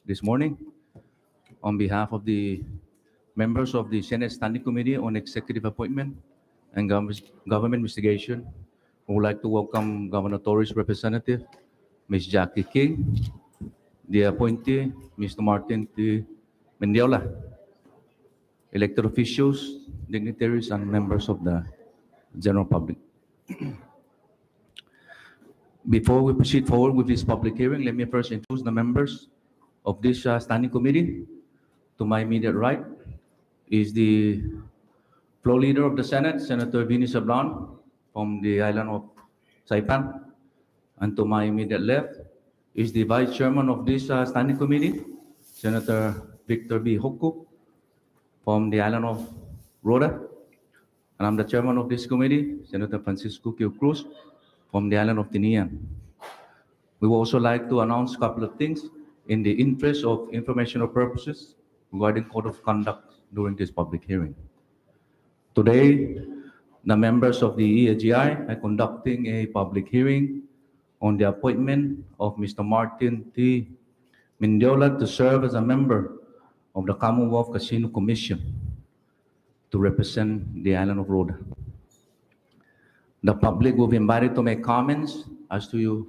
this morning on behalf of the members of the Senate Standing Committee on Executive Appointment and Government Investigation. I would like to welcome Governor Torres' representative, Ms. Jackie King, the appointee, Mr. Martin T. Mendiola, elected officials, dignitaries, and members of the general public. Before we proceed forward with this public hearing, let me first introduce the members of this standing committee. To my immediate right is the floor leader of the Senate, Senator Vinny Sablan from the island of Saipan. And to my immediate left is the vice chairman of this standing committee, Senator Victor B. Hoku from the island of Rhoda. And I'm the chairman of this committee, Senator Francisco Q. Cruz from the island of Tinian. We would also like to announce a couple of things in the interest of informational purposes regarding code of conduct during this public hearing. Today, the members of the EAGI are conducting a public hearing on the appointment of Mr. Martin T. Mendiola to serve as a member of the Commonwealth Casino Commission to represent the island of Rhoda. The public will be invited to make comments as to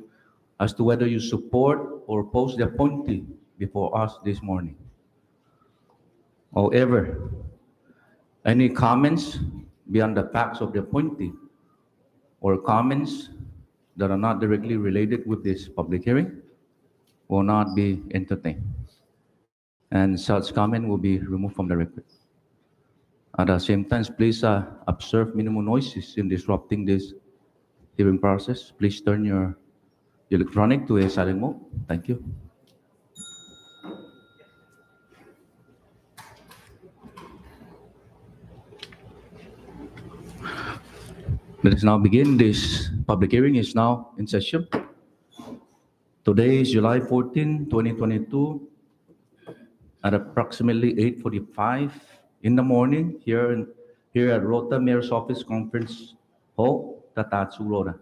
whether you support or oppose the appointee before us this morning. However, any comments beyond the facts of the appointee or comments that are not directly related with this public hearing will not be entertained, and such comment will be removed from the record. At the same time, please observe minimum noises in disrupting this hearing process. Please turn your electronic to a silent mode. Thank you. Let us now begin. This public hearing is now in session. Today is July 14, 2022, at approximately 8:45 in the morning here at Rota Mayor's Office Conference Hall, Tatatsu, Rhoda.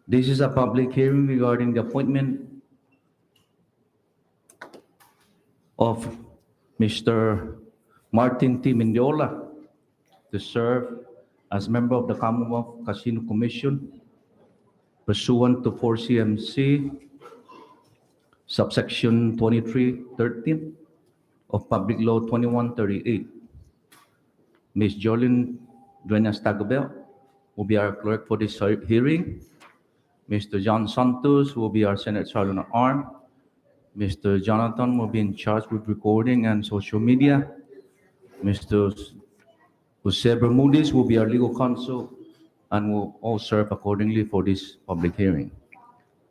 This is a public hearing regarding the appointment of Mr. Martin T. Mendiola to serve as member of the Commonwealth Casino Commission pursuant to 4 CMC subsection 2313 of Public Law 2138. Ms. Jolene Duenas-Tagobel will be our clerk for this hearing. Mr. John Santos will be our Senate Sergeant at Arms. Mr. Jonathan will be in charge with recording and social media. Mr. Jose Bermudez will be our legal counsel and will all serve accordingly for this public hearing.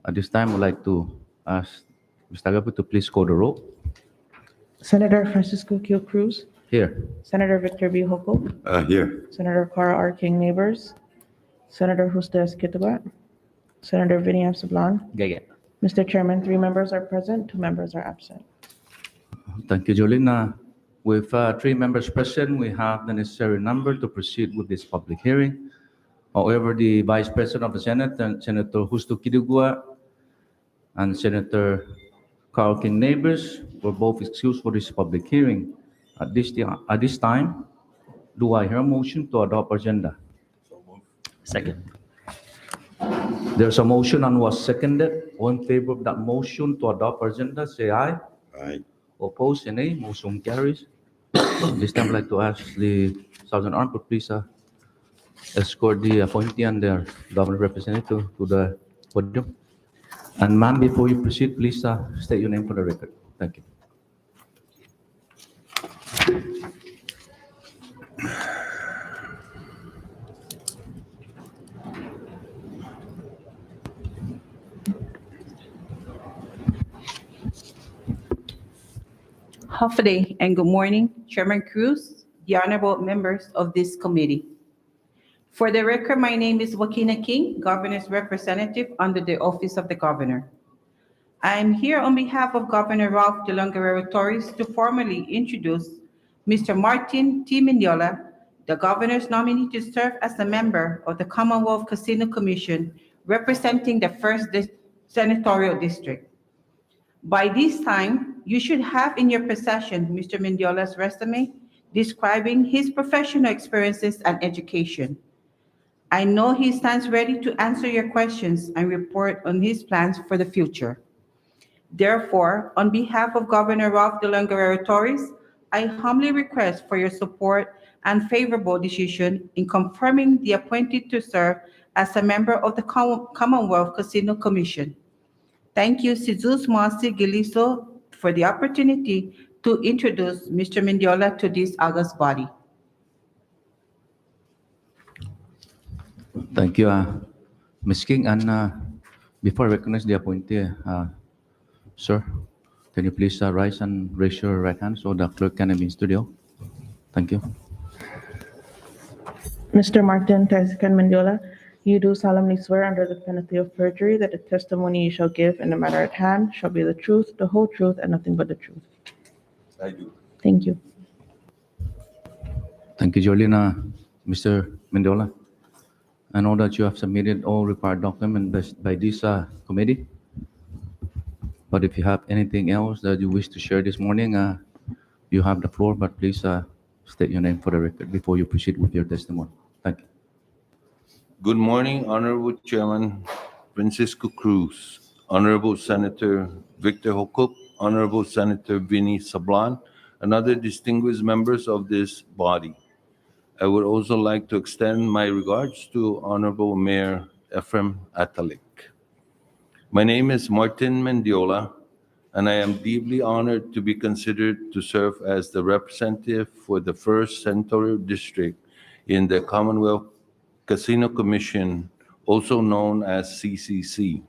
At this time, I'd like to ask Ms. Tagapu to please call the roll. Senator Francisco Q. Cruz, Here. Senator Victor B. Hoco, Here. Senator Cara R. King Neighbors, Senator Justa Esquitabat, Senator Vinny M. Sablan. Yeah. Mr. Chairman, 3 members are present, 2 members are absent. Thank you, Jolene. With 3 members present, we have the necessary number to proceed with this public hearing. However, the Vice President of the Senate, Senator Justo Quirigua, and Senator Carl King Neighbors were both excused for this public hearing. At this time, do I hear a motion to adopt agenda? Second. There's a motion and was seconded. All in favor of that motion to adopt agenda, say aye. Aye. Opposed, say nay. Motion carries. This time, I'd like to ask the Sergeant Arm to please escort the appointee and their government representative to the podium. And ma'am, before you proceed, please state your name for the record. Thank you. Hoffaday and good morning, Chairman Cruz, the honorable members of this committee. For the record, my name is Joaquina King, Governor's representative under the Office of the Governor. I am here on behalf of Governor Ralph Delon Guerrero Torres to formally introduce Mr. Martin T. Mendiola, the Governor's nominee to serve as a member of the Commonwealth Casino Commission representing the 1st Senatorial District. By this time, you should have in your possession Mr. Mendiola's resume describing his professional experiences and education. I know he stands ready to answer your questions and report on his plans for the future. Therefore, on behalf of Governor Ralph Delon Guerrero Torres, I humbly request for your support and favorable decision in confirming the appointed to serve as a member of the Commonwealth Casino Commission. Thank you, Jesus Masi Giliso, for the opportunity to introduce Mr. Mendiola to this august body. Thank you, Ms. King. And before I recognize the appointee, sir, can you please rise and raise your right hand so the clerk can be in studio? Thank you. Mr. Martin Texican Mendiola, you do solemnly swear under the penalty of perjury that the testimony you shall give in the matter at hand shall be the truth, the whole truth, and nothing but the truth. I do. Thank you. Thank you, Jolene. Mr. Mendiola, I know that you have submitted all required documents by this committee. But if you have anything else that you wish to share this morning, you have the floor, but please state your name for the record before you proceed with your testimony. Thank you. Good morning, Honorable Chairman Francisco Cruz, Honorable Senator Victor Hocup, Honorable Senator Vinny Sablan, and other distinguished members of this body. I would also like to extend my regards to Honorable Mayor Ephraim Atalik. My name is Martin Mendiola, and I am deeply honored to be considered to serve as the representative for the 1st Senatorial District in the Commonwealth Casino Commission, also known as CCC.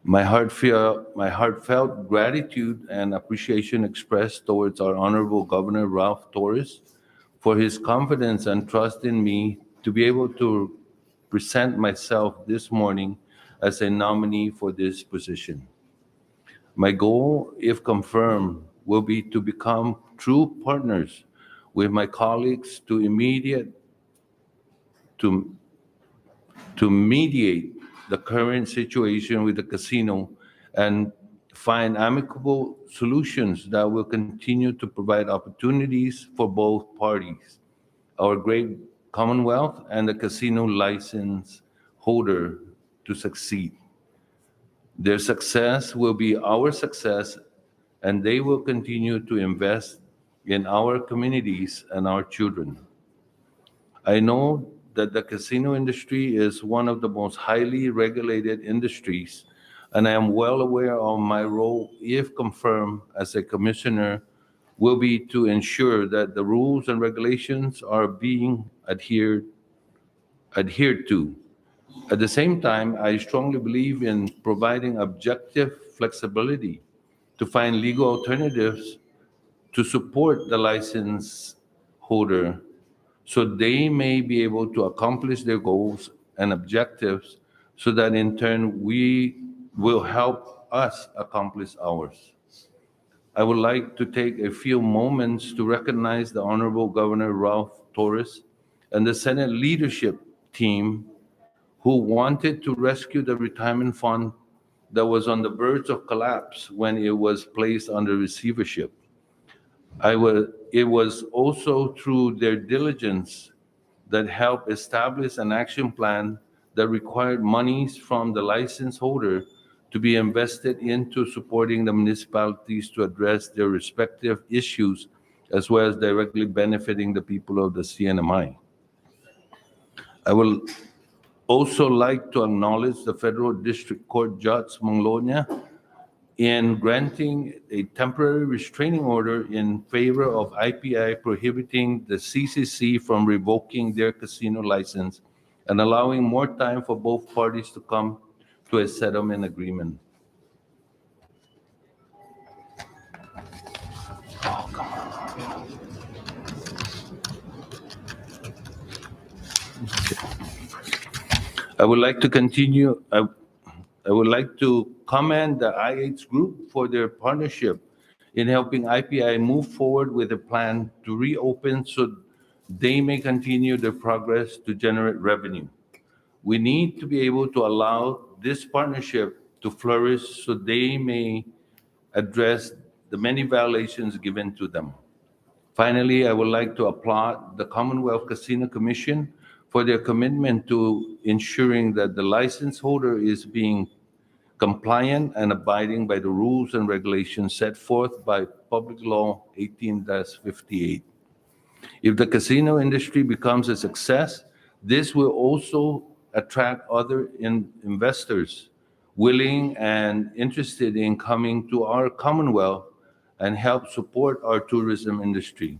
My heartfelt gratitude and appreciation expressed towards our Honorable Governor Ralph Torres for his confidence and trust in me to be able to present myself this morning as a nominee for this position. My goal, if confirmed, will be to become true partners with my colleagues to mediate the current situation with the casino and find amicable solutions that will continue to provide opportunities for both parties, our great Commonwealth and the casino license holder, to succeed. Their success will be our success, and they will continue to invest in our communities and our children. I know that the casino industry is one of the most highly regulated industries, and I am well aware of my role, if confirmed as a commissioner, will be to ensure that the rules and regulations are being adhered to. At the same time, I strongly believe in providing objective flexibility to find legal alternatives to support the license holder so they may be able to accomplish their goals and objectives, so that in turn we will help us accomplish ours. I would like to take a few moments to recognize the Honorable Governor Ralph Torres and the Senate leadership team who wanted to rescue the retirement fund that was on the verge of collapse when it was placed under receivership. It was also through their diligence that helped establish an action plan that required monies from the license holder to be invested into supporting the municipalities to address their respective issues, as well as directly benefiting the people of the CNMI. I will also like to acknowledge the Federal District Court Judge Manglonia in granting a temporary restraining order in favor of IPI, prohibiting the CCC from revoking their casino license and allowing more time for both parties to come to a settlement agreement. I would like to commend the IH Group for their partnership in helping IPI move forward with a plan to reopen so they may continue their progress to generate revenue. We need to be able to allow this partnership to flourish so they may address the many violations given to them. Finally, I would like to applaud the Commonwealth Casino Commission for their commitment to ensuring that the license holder is being compliant and abiding by the rules and regulations set forth by Public Law 18-58. If the casino industry becomes a success, this will also attract other investors willing and interested in coming to our Commonwealth and help support our tourism industry.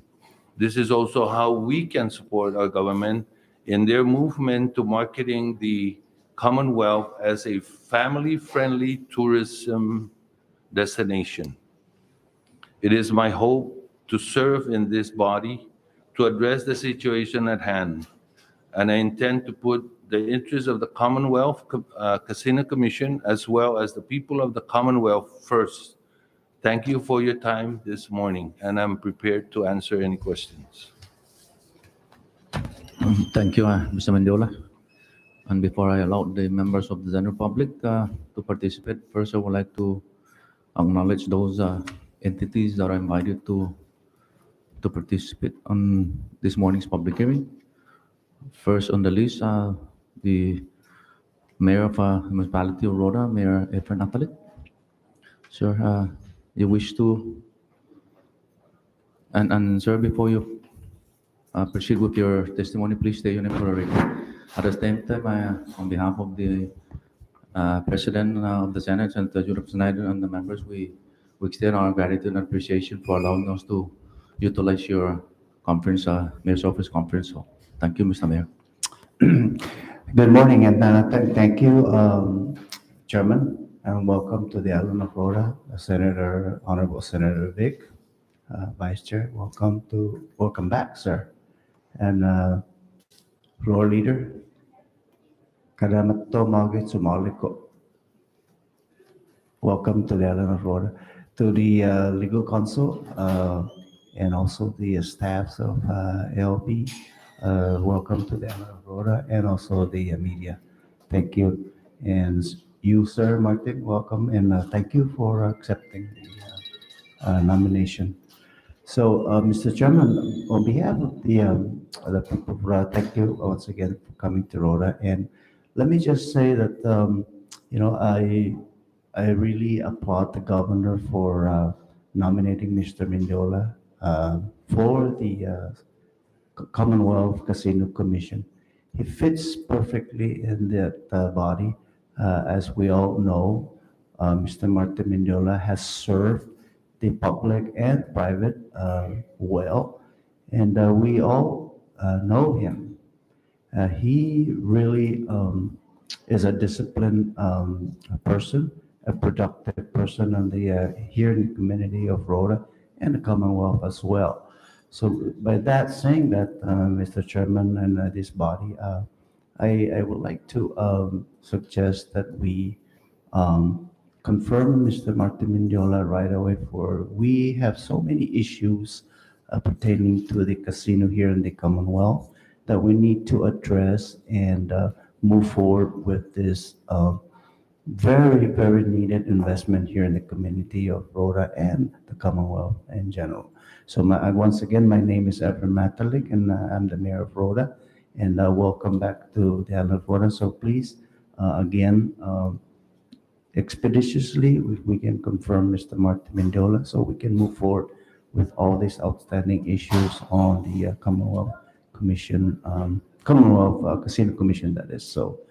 This is also how we can support our government in their movement to marketing the Commonwealth as a family-friendly tourism destination. It is my hope to serve in this body to address the situation at hand, and I intend to put the interests of the Commonwealth Casino Commission as well as the people of the Commonwealth first. Thank you for your time this morning, and I'm prepared to answer any questions. Thank you, Mr. Mendiola. And before I allow the members of the general public to participate, first I would like to acknowledge those entities that are invited to participate on this morning's public hearing. First on the list, the Mayor of Municipality of Rhoda, Mayor Efren Atalik. Sir, you wish to, and sir, before you proceed with your testimony, please stay on it for a record. At the same time, on behalf of the President of the Senate, Senator Judith Snyder, and the members, we extend our gratitude and appreciation for allowing us to utilize your conference, Mayor's Office conference hall. Thank you, Mr. Mayor. Good morning, and thank you, Chairman, and welcome to the island of Rhoda, Honorable Senator Vic, Vice Chair. Welcome back, sir, and floor leader. Kadamato Magit Sumaliko. Welcome to the island of Rhoda, to the legal counsel, and also the staffs of LB. Welcome to the island of Rhoda, and also the media. Thank you. And you, Sir Martin, welcome, and thank you for accepting the nomination. So, Mr. Chairman, on behalf of the people of Rhoda, thank you once again for coming to Rhoda. And let me just say that, I really applaud the governor for nominating Mr. Mendiola for the Commonwealth Casino Commission. He fits perfectly in that body. As we all know, Mr. Martin Mendiola has served the public and private well, and we all know him. He really is a disciplined person, a productive person on the here in the community of Rhoda and the Commonwealth as well. So by that saying that, Mr. Chairman and this body, I would like to suggest that we confirm Mr. Martin Mendiola right away, for we have so many issues pertaining to the casino here in the Commonwealth that we need to address and move forward with this very, very needed investment here in the community of Rhoda and the Commonwealth in general. So once again, my name is Efren Atalik, and I'm the Mayor of Rhoda, and welcome back to the island of Rhoda. So please, again, expeditiously, if we can confirm Mr. Martin Mendiola, so we can move forward with all these outstanding issues on the Commonwealth Commission, Commonwealth Casino Commission, that is. So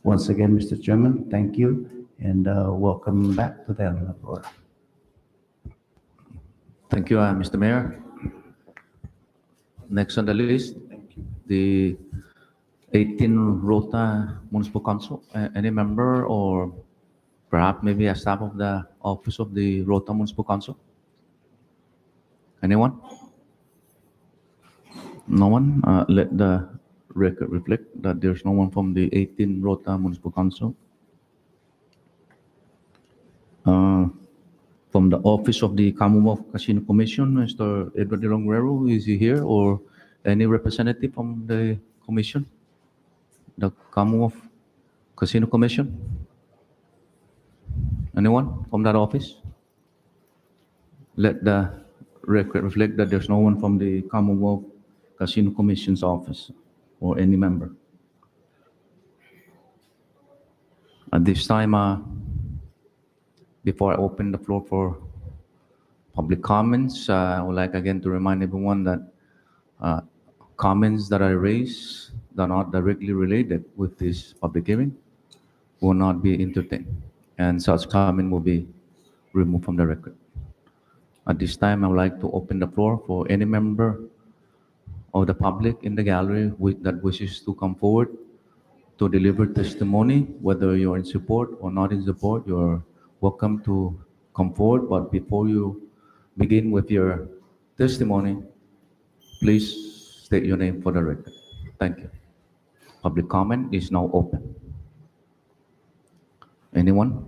once again, Mr. Chairman, thank you, and welcome back to the island of Rhoda. Thank you, Mr. Mayor. Next on the list, the 18 Rota Municipal Council. Any member or perhaps maybe a staff of the Office of the Rota Municipal Council? Anyone? No one? Let the record reflect that there's no one from the 18 Rota Municipal Council. From the Office of the Commonwealth Casino Commission, Mr. Edward De Longuero, is he here, or any representative from the commission, the Commonwealth Casino Commission? Anyone from that office? Let the record reflect that there's no one from the Commonwealth Casino Commission's office or any member. At this time, before I open the floor for public comments, I would like again to remind everyone that comments that I raise that are not directly related with this public hearing will not be entertained, and such comment will be removed from the record. At this time, I would like to open the floor for any member of the public in the gallery that wishes to come forward to deliver testimony, whether you're in support or not in support. You're welcome to come forward, but before you begin with your testimony, please state your name for the record. Thank you. Public comment is now open. Anyone?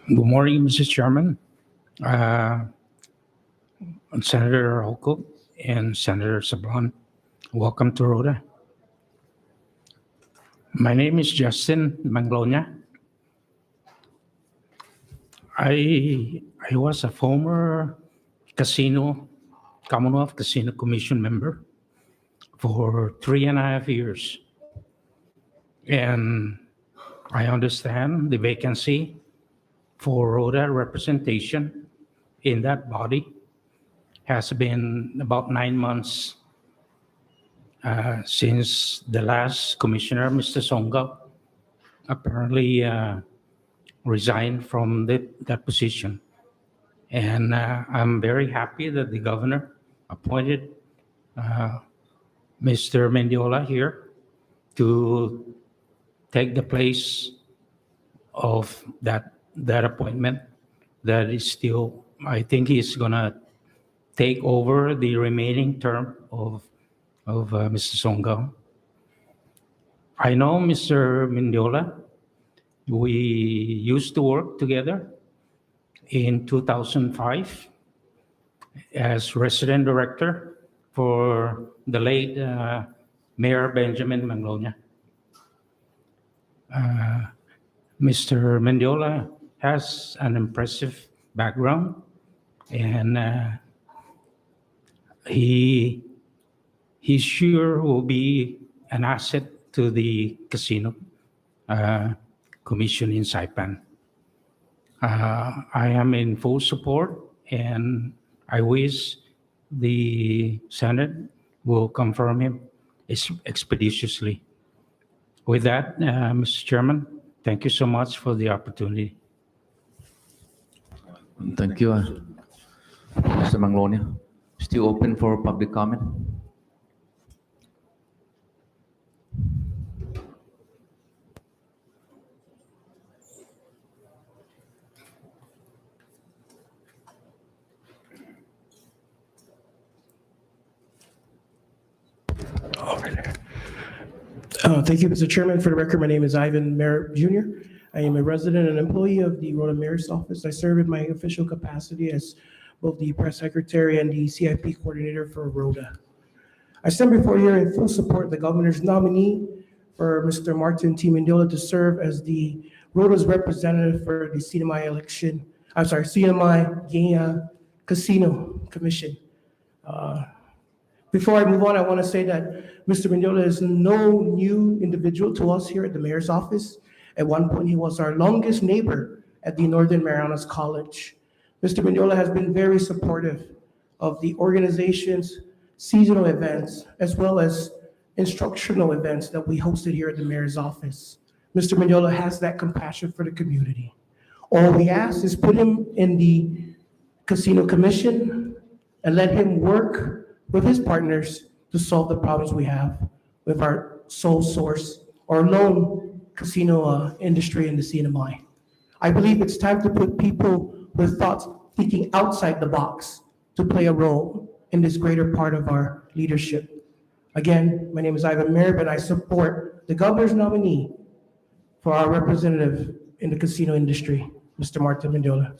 Good morning, Mr. Chairman, Senator Holcomb, and Senator Sablan. Welcome to Rhoda. My name is Justin Manglonia. I was a former Commonwealth Casino Commission member for 3.5 years. And I understand the vacancy for Rhoda representation in that body has been about 9 months since the last commissioner, Mr. Songa, apparently resigned from that position. And I'm very happy that the governor appointed Mr. Mendiola here to take the place of that appointment that is still, I think he's gonna take over the remaining term of Mr. Songa. I know Mr. Mendiola. We used to work together in 2005 as resident director for the late Mayor Benjamin Manglonia. Mr. Mendiola has an impressive background, and he sure will be an asset to the casino commission in Saipan. I am in full support, and I wish the Senate will confirm him expeditiously. With that, Mr. Chairman, thank you so much for the opportunity. Thank you, Mr. Manglonia. Still open for public comment? Thank you, Mr. Chairman. For the record, my name is Ivan Merritt Jr. I am a resident and employee of the Rhoda Mayor's Office. I serve in my official capacity as both the press secretary and the CIP coordinator for Rhoda. I stand before you in full support of the governor's nominee for Mr. Martin T. Mendiola to serve as the Rhoda's representative for the CNMI Casino Commission. Before I move on, I want to say that Mr. Mendiola is no new individual to us here at the mayor's office. At one point, he was our longest neighbor at the Northern Marianas College. Mr. Mendiola has been very supportive of the organization's seasonal events, as well as instructional events that we hosted here at the mayor's office. Mr. Mendiola has that compassion for the community. All we ask is put him in the casino commission and let him work with his partners to solve the problems we have with our sole source or lone casino industry in the CNMI. I believe it's time to put people with thoughts thinking outside the box to play a role in this greater part of our leadership. Again, my name is Ivan Merritt, and I support the governor's nominee for our representative in the casino industry, Mr. Martin Mendiola.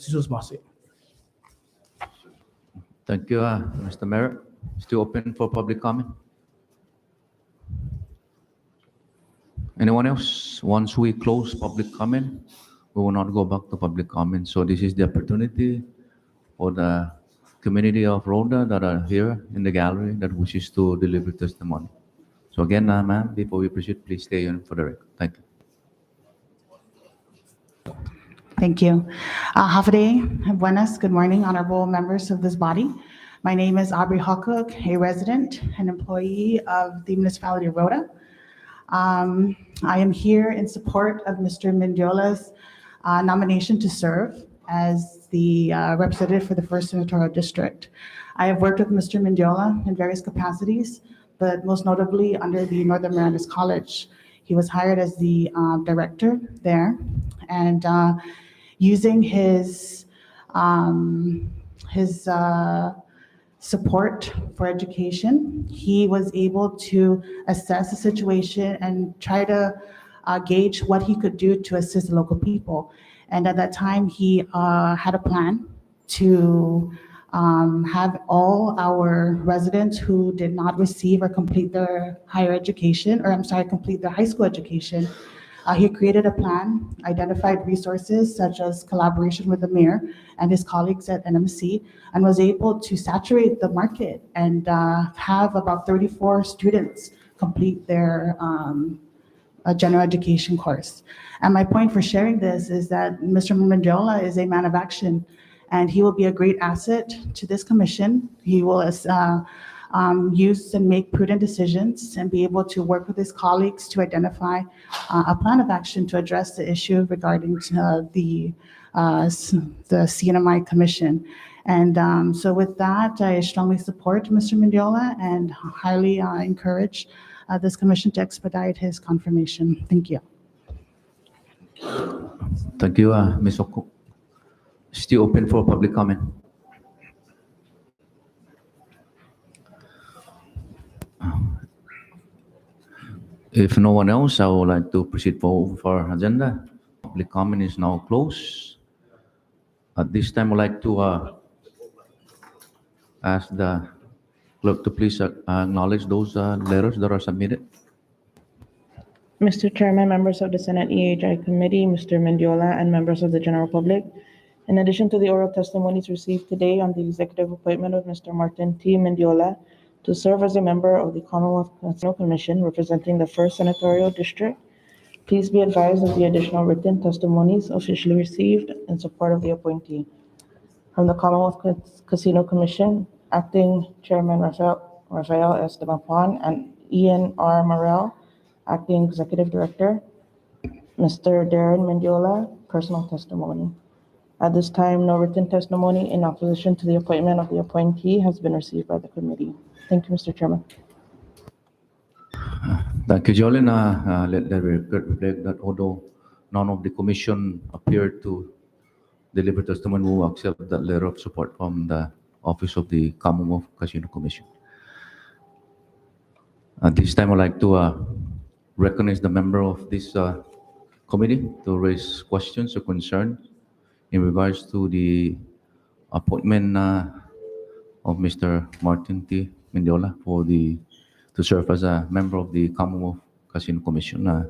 Thank you, Mr. Mayor. Still open for public comment? Anyone else? Once we close public comment, we will not go back to public comment. So this is the opportunity for the community of Rhoda that are here in the gallery that wishes to deliver testimony. So again, ma'am, before we proceed, please stay on for the record. Thank you. Thank you. Hafide, buenas, good morning, honorable members of this body. My name is Aubrey Hawcook, a resident and employee of the municipality of Rhoda. I am here in support of Mr. Mendiola's nomination to serve as the representative for the First Senatorial District. I have worked with Mr. Mendiola in various capacities, but most notably under the Northern Marianas College. He was hired as the director there, and using his support for education, he was able to assess the situation and try to gauge what he could do to assist the local people. And at that time, he had a plan to have all our residents who did not receive or complete their complete their high school education. He created a plan, identified resources such as collaboration with the mayor and his colleagues at NMC, and was able to saturate the market and have about 34 students complete their general education course. And my point for sharing this is that Mr. Mendiola is a man of action, and he will be a great asset to this commission. He will use and make prudent decisions and be able to work with his colleagues to identify a plan of action to address the issue regarding the CNMI Commission. And so with that, I strongly support Mr. Mendiola and highly encourage this commission to expedite his confirmation. Thank you. Thank you, Ms. Oko. Still open for public comment. If no one else, I would like to proceed forward for our agenda. Public comment is now closed. At this time, I'd like to ask the clerk to please acknowledge those letters that are submitted. Mr. Chairman, members of the Senate EHI Committee, Mr. Mendiola, and members of the general public, in addition to the oral testimonies received today on the executive appointment of Mr. Martin T. Mendiola to serve as a member of the Commonwealth Casino Commission representing the First Senatorial District, please be advised of the additional written testimonies officially received in support of the appointee. From the Commonwealth Casino Commission, Acting Chairman Rafael S. Damapan and Ian R. Morel, Acting Executive Director, Mr. Darren Mendiola, personal testimony. At this time, no written testimony in opposition to the appointment of the appointee has been received by the committee. Thank you, Mr. Chairman. Thank you, Jolene. Let the record reflect that although none of the commission appeared to deliver testimony, we will accept that letter of support from the Office of the Commonwealth Casino Commission. At this time, I'd like to recognize the member of this committee to raise questions or concerns in regards to the appointment of Mr. Martin T. Mendiola to serve as a member of the Commonwealth Casino Commission.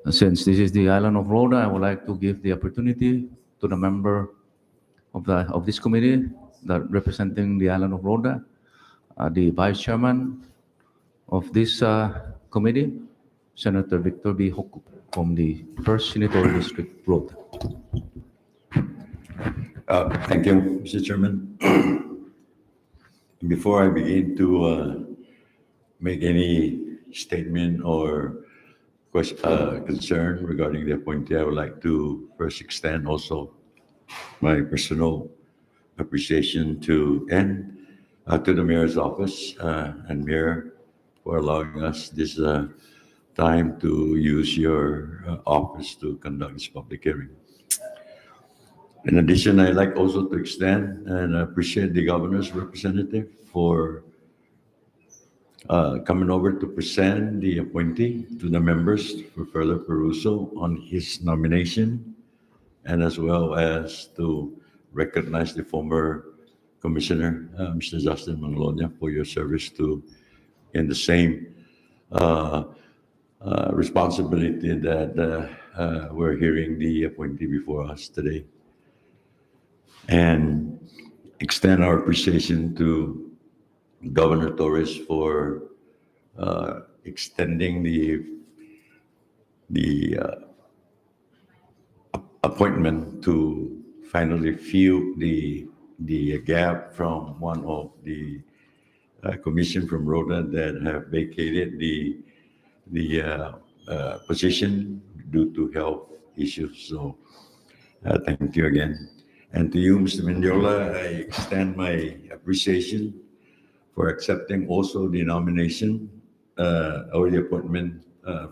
Since this is the island of Rhoda, I would like to give the opportunity to the member of this committee that representing the island of Rhoda, the vice chairman of this committee, Senator Victor B. Hawcook from the First Senatorial District, Rhoda. Thank you, Mr. Chairman. Before I begin to make any statement or concern regarding the appointee, I would like to first extend also my personal appreciation to the mayor's office and mayor for allowing us this time to use your office to conduct this public hearing. In addition, I'd like also to extend and appreciate the governor's representative for coming over to present the appointee to the members for further perusal on his nomination, and as well as to recognize the former Commissioner, Mr. Justin Manglonia, for your service in the same responsibility that we're hearing the appointee before us today. And extend our appreciation to Governor Torres for extending the appointment to finally fill the gap from one of the commission from Rhoda that have vacated the position due to health issues. So thank you again. And to you, Mr. Mendiola, I extend my appreciation for accepting also the nomination or the appointment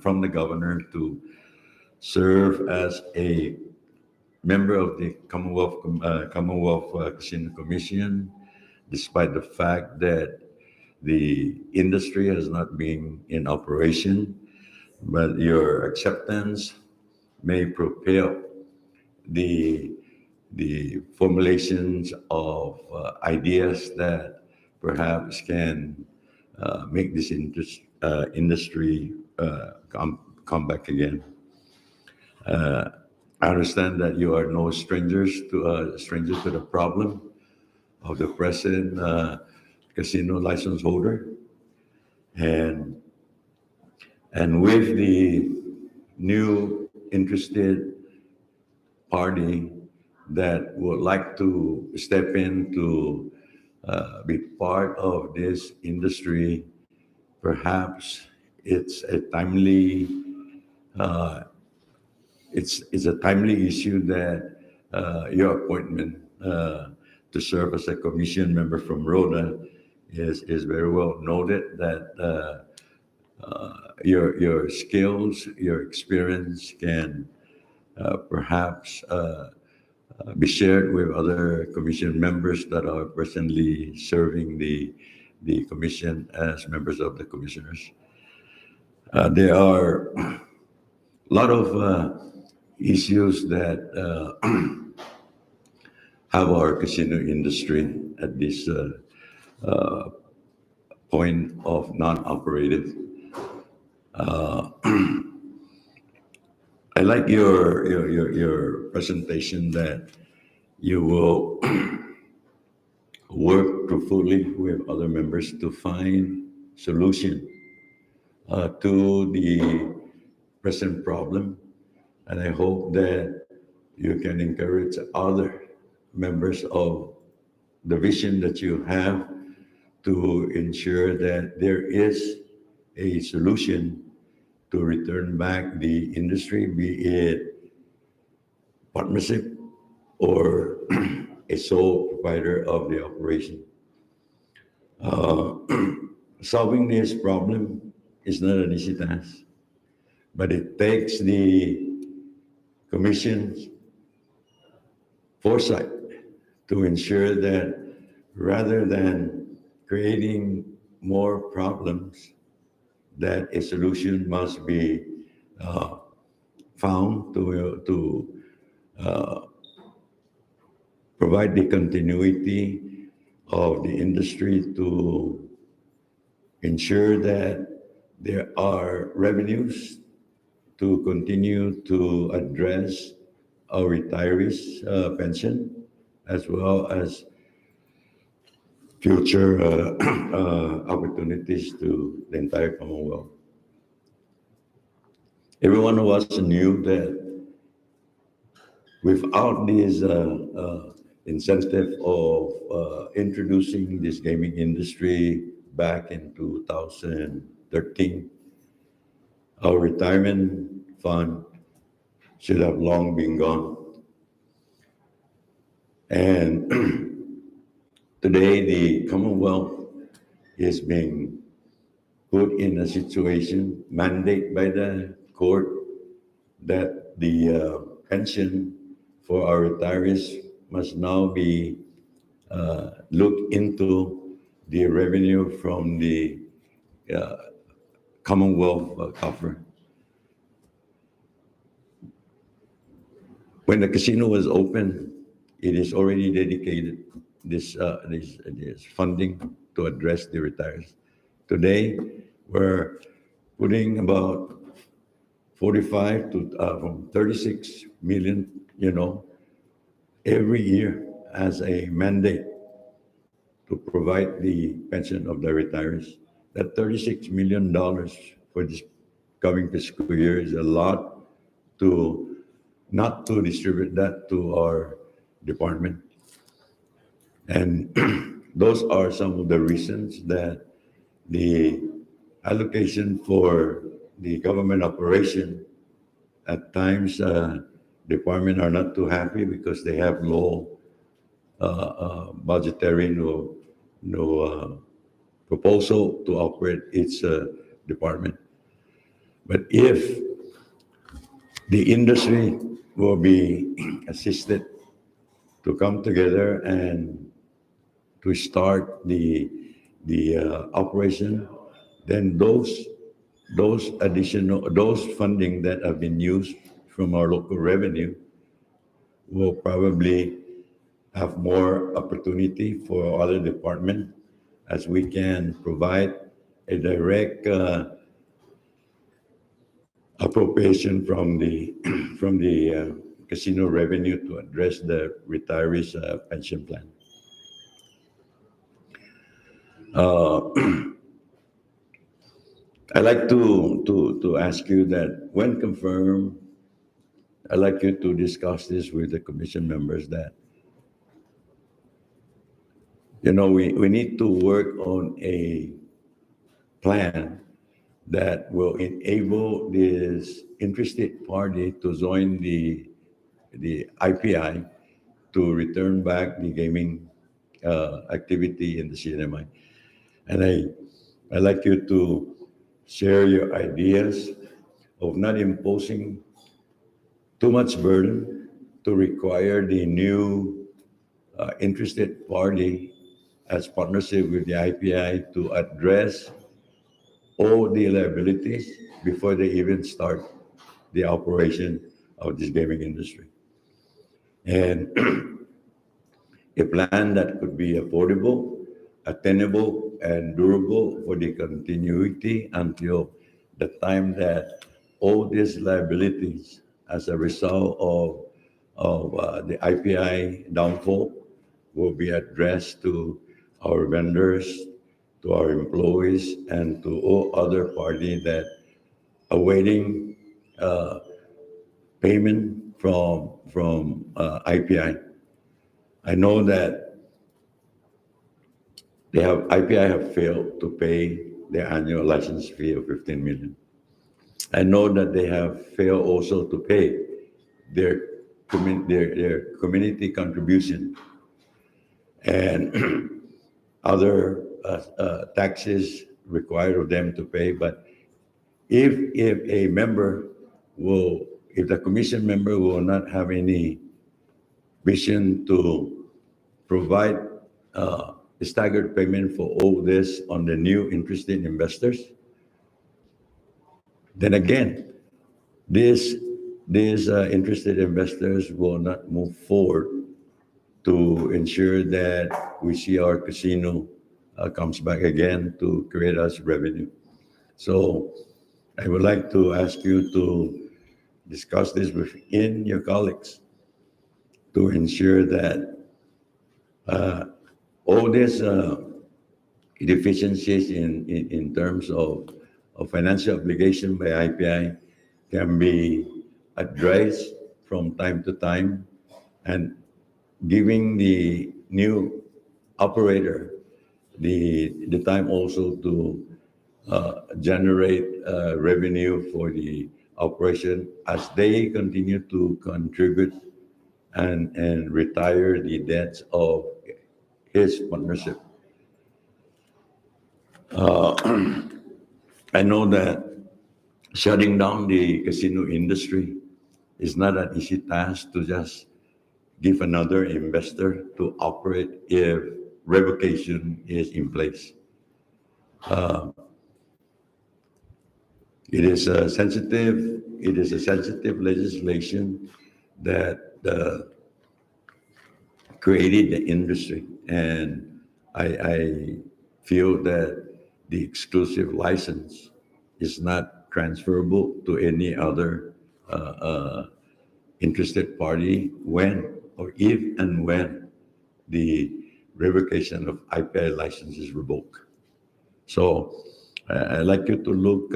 from the governor to serve as a member of the Commonwealth Casino Commission, despite the fact that the industry has not been in operation, but your acceptance may propel the formulations of ideas that perhaps can make this industry come back again. I understand that you are no strangers to the problem of the present casino license holder, and with the new interested party that would like to step in to be part of this industry, perhaps it's a timely it's a timely issue that your appointment to serve as a commission member from Rhoda is very well noted, that your skills, your experience can perhaps be shared with other commission members that are presently serving the commission as members of the commissioners. There are a lot of issues that have our casino industry at this point of non-operative. I like your presentation that you will work fruitfully with other members to find solution to the present problem, and I hope that you can encourage other members of the vision that you have to ensure that there is a solution to return back the industry, be it partnership or a sole provider of the operation. Solving this problem is not an easy task, but it takes the Commission's foresight to ensure that rather than creating more problems, that a solution must be found to provide the continuity of the industry, to ensure that there are revenues to continue to address our retirees' pension, as well as future opportunities to the entire Commonwealth. Every one of us knew that without this incentive of introducing this gaming industry back in 2013, our retirement fund should have long been gone. And today, the Commonwealth is being put in a situation, mandated by the court, that the pension for our retirees must now be looked into the revenue from the Commonwealth coffer. When the casino was open, it is already dedicated this funding to address the retirees. Today, we're putting about 45 to from 36 million, every year as a mandate to provide the pension of the retirees. That $36 million for this coming fiscal year is a lot to not to distribute that to our department. And those are some of the reasons that the allocation for the government operation, at times, department are not too happy because they have low budgetary, no proposal to operate its department. But if the industry will be assisted to come together and to start the operation, then those funding that have been used from our local revenue will probably have more opportunity for other department, as we can provide a direct appropriation from the casino revenue to address the retirees' pension plan. I'd like to ask you that when confirmed, I'd like you to discuss this with the commission members that, we need to work on a plan that will enable this interested party to join the IPI to return back the gaming activity in the CNMI. And I'd like you to share your ideas of not imposing too much burden to require the new interested party as partnership with the IPI to address all the liabilities before they even start the operation of this gaming industry. And a plan that could be affordable, attainable, and durable for the continuity until the time that all these liabilities as a result of the IPI downfall will be addressed to our vendors, to our employees, and to all other parties that are awaiting payment from IPI. I know that IPI have failed to pay their annual license fee of 15 million. I know that they have failed also to pay their community contribution and other taxes required of them to pay. But if the commission member will not have any vision to provide staggered payment for all this on the new interested investors, then again, these interested investors will not move forward to ensure that we see our casino comes back again to create us revenue. So I would like to ask you to discuss this within your colleagues to ensure that all these deficiencies in terms of financial obligation by IPI can be addressed from time to time, and giving the new operator the time also to generate revenue for the operation as they continue to contribute and retire the debts of his partnership. I know that shutting down the casino industry is not an easy task to just give another investor to operate if revocation is in place. It is a sensitive legislation that created the industry. And I feel that the exclusive license is not transferable to any other interested party when or if and when the revocation of IPI license is revoked. So I'd like you to look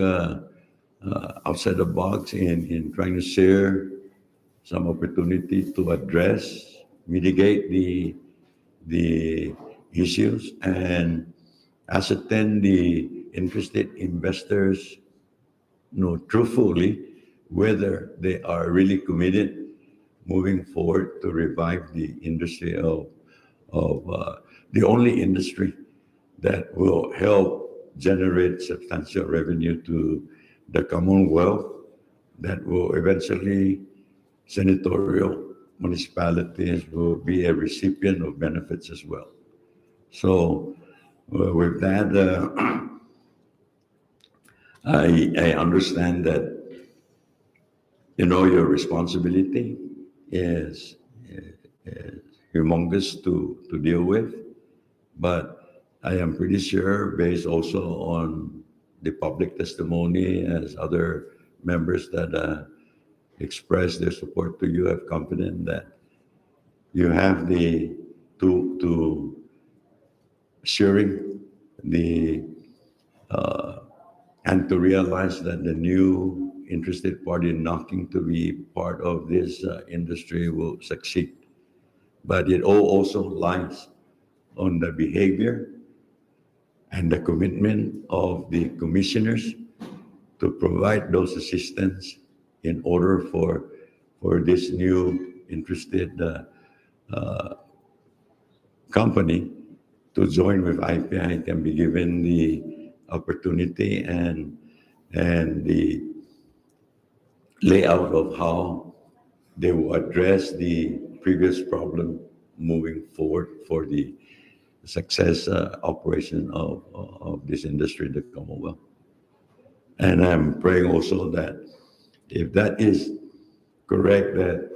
outside the box in trying to share some opportunity to address, mitigate the issues and ascertain the interested investors truthfully whether they are really committed moving forward to revive the industry of the only industry that will help generate substantial revenue to the Commonwealth that will eventually senatorial municipalities will be a recipient of benefits as well. So with that, I understand that your responsibility is humongous to deal with, but I am pretty sure, based also on the public testimony as other members that express their support to you, have confidence that you have the to sharing the and to realize that the new interested party knocking to be part of this industry will succeed. But it all also lies on the behavior and the commitment of the commissioners to provide those assistance in order for this new interested company to join with IPI and be given the opportunity and the layout of how they will address the previous problem moving forward for the success operation of this industry, the Commonwealth. And I'm praying also that if that is correct, that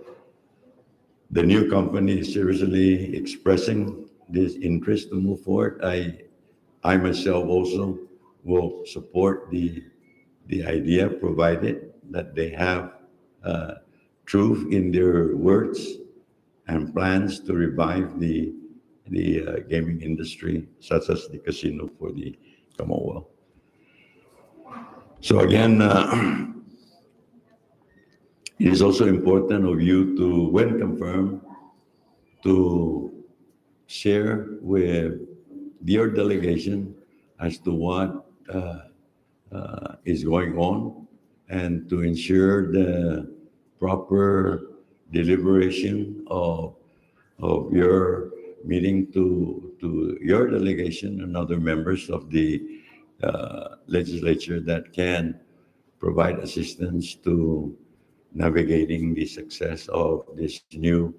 the new company is seriously expressing this interest to move forward, I myself also will support the idea, provided that they have truth in their words and plans to revive the gaming industry, such as the casino for the Commonwealth. So again, it is also important of you to, when confirmed, to share with your delegation as to what is going on and to ensure the proper deliberation of your meeting to your delegation and other members of the legislature that can provide assistance to navigating the success of this new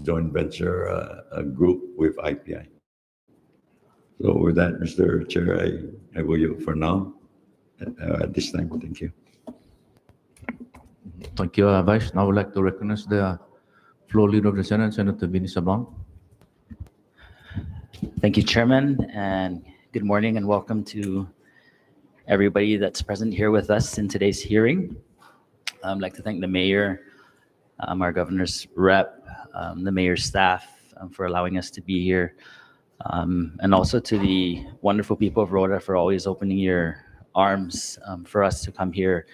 joint venture group with IPI. So with that, Mr. Chair, I will yield for now at this time. Thank you. Thank you, Vice. Now I would like to recognize the floor leader of the Senate, Senator Vinny Sabang. Thank you, Chairman, and good morning and welcome to everybody that's present here with us in today's hearing. I'd like to thank the Mayor, our Governor's rep, the Mayor's staff for allowing us to be here, and also to the wonderful people of Rota for always opening your arms for us to come here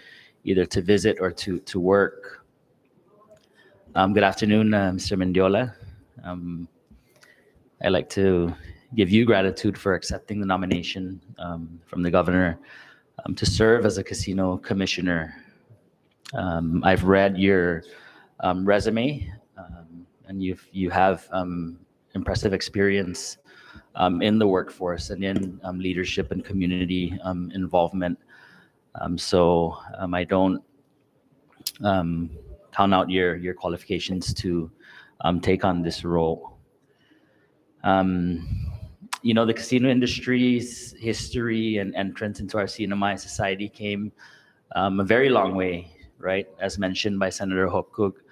either to visit or to work. Good afternoon, Mr. Mendiola. I'd like to give you gratitude for accepting the nomination from the Governor to serve as a casino commissioner. I've read your resume, and you have impressive experience in the workforce and in leadership and community involvement. So I don't count out your qualifications to take on this role. The casino industry's history and entrance into our CNMI society came a very long way, right? As mentioned by Senator Hopcook,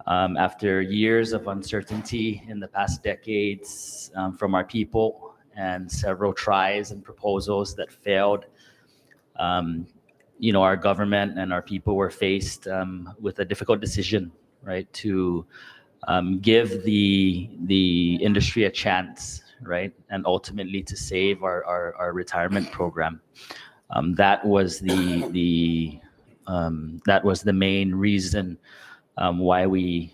After years of uncertainty in the past decades from our people and several tries and proposals that failed, our government and our people were faced with a difficult decision, right, to give the industry a chance, right, and ultimately to save our retirement program. That was the main reason why we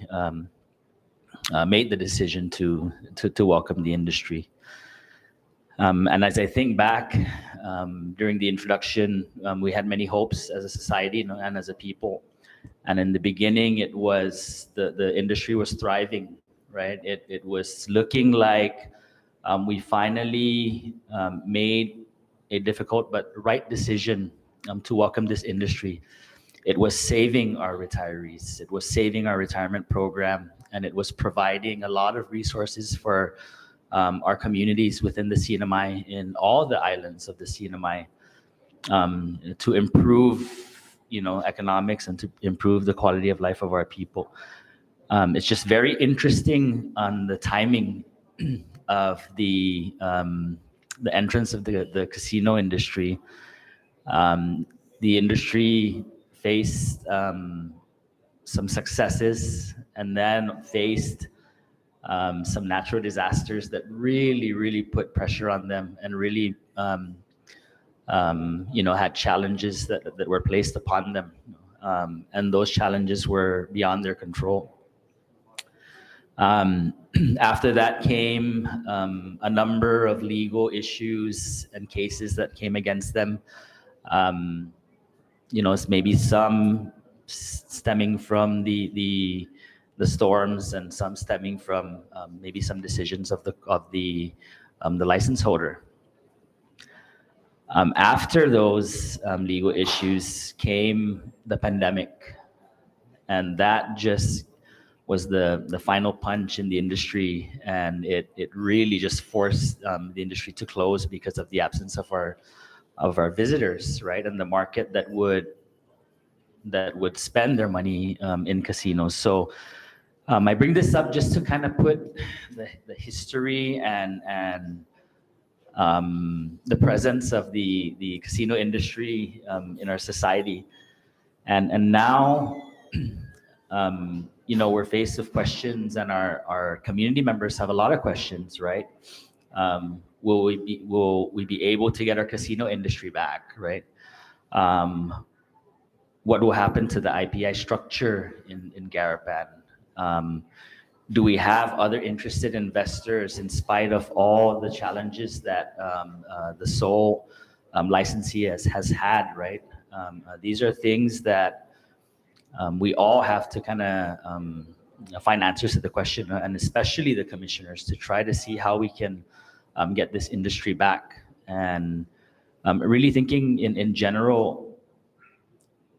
made the decision to welcome the industry. And as I think back during the introduction, we had many hopes as a society and as a people. And in the beginning, it was the industry was thriving, right? It was looking like we finally made a difficult but right decision to welcome this industry. It was saving our retirees. It was saving our retirement program, and it was providing a lot of resources for our communities within the CNMI in all the islands of the CNMI to improve, economics and to improve the quality of life of our people. It's just very interesting on the timing of the entrance of the casino industry. The industry faced some successes and then faced some natural disasters that really put pressure on them and really had challenges that were placed upon them, and those challenges were beyond their control. After that came a number of legal issues and cases that came against them. Maybe some stemming from the storms and some stemming from maybe some decisions of the license holder. After those legal issues came the pandemic, and that just was the final punch in the industry, and it really just forced the industry to close because of the absence of our visitors, right, and the market that would spend their money in casinos. So I bring this up just to kind of put the history and the presence of the casino industry in our society, and now we're faced with questions, and our community members have a lot of questions, right? Will we be able to get our casino industry back, right? What will happen to the IPI structure in Garapan? Do we have other interested investors in spite of all the challenges that the sole licensee has had, right? These are things that we all have to kind of find answers to the question, and especially the commissioners, to try to see how we can get this industry back. And really thinking in general,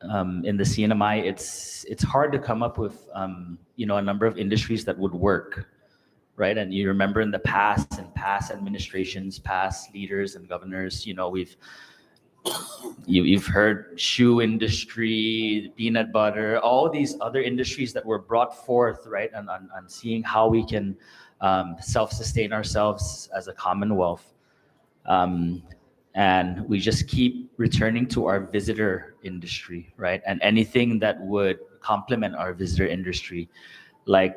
in the CNMI, it's hard to come up with a number of industries that would work, right? And you remember in the past, in past administrations, past leaders and governors, you've heard shoe industry, peanut butter, all these other industries that were brought forth, right? And on seeing how we can self-sustain ourselves as a Commonwealth. And we just keep returning to our visitor industry, right? And anything that would complement our visitor industry, like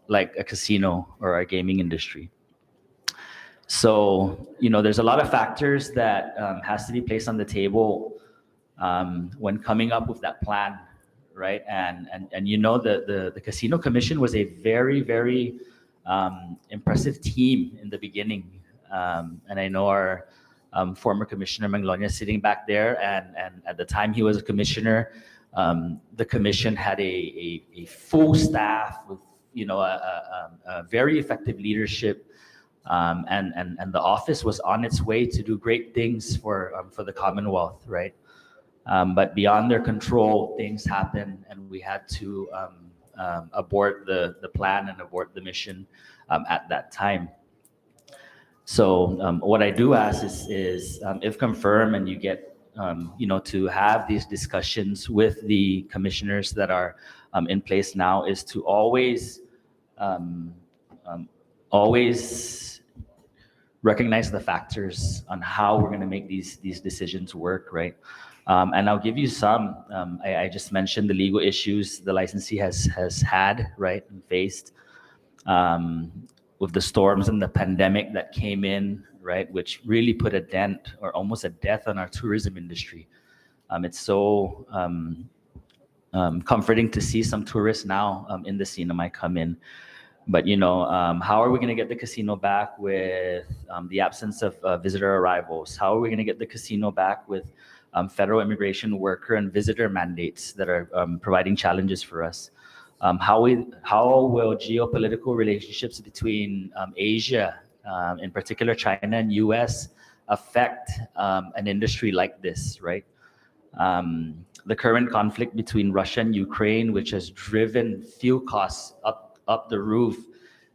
a casino or our gaming industry. So, there's a lot of factors that has to be placed on the table when coming up with that plan, right? And the Casino Commission was a very, very impressive team in the beginning. And I know our former Commissioner Manglonia sitting back there, and at the time he was a commissioner, the commission had a full staff with a very effective leadership, and the office was on its way to do great things for the Commonwealth, right? But beyond their control, things happened, and we had to abort the plan and abort the mission at that time. So what I do ask is if confirmed and you get to have these discussions with the commissioners that are in place now is to always recognize the factors on how we're going to make these decisions work, right? And I'll give you some. I just mentioned the legal issues the licensee has had, right, and faced with the storms and the pandemic that came in, right, which really put a dent or almost a death on our tourism industry. It's so comforting to see some tourists now in the Sinamay come in. But, how are we going to get the casino back with the absence of visitor arrivals? How are we going to get the casino back with federal immigration worker and visitor mandates that are providing challenges for us? How will geopolitical relationships between Asia, in particular China and US, affect an industry like this, right? The current conflict between Russia and Ukraine, which has driven fuel costs up the roof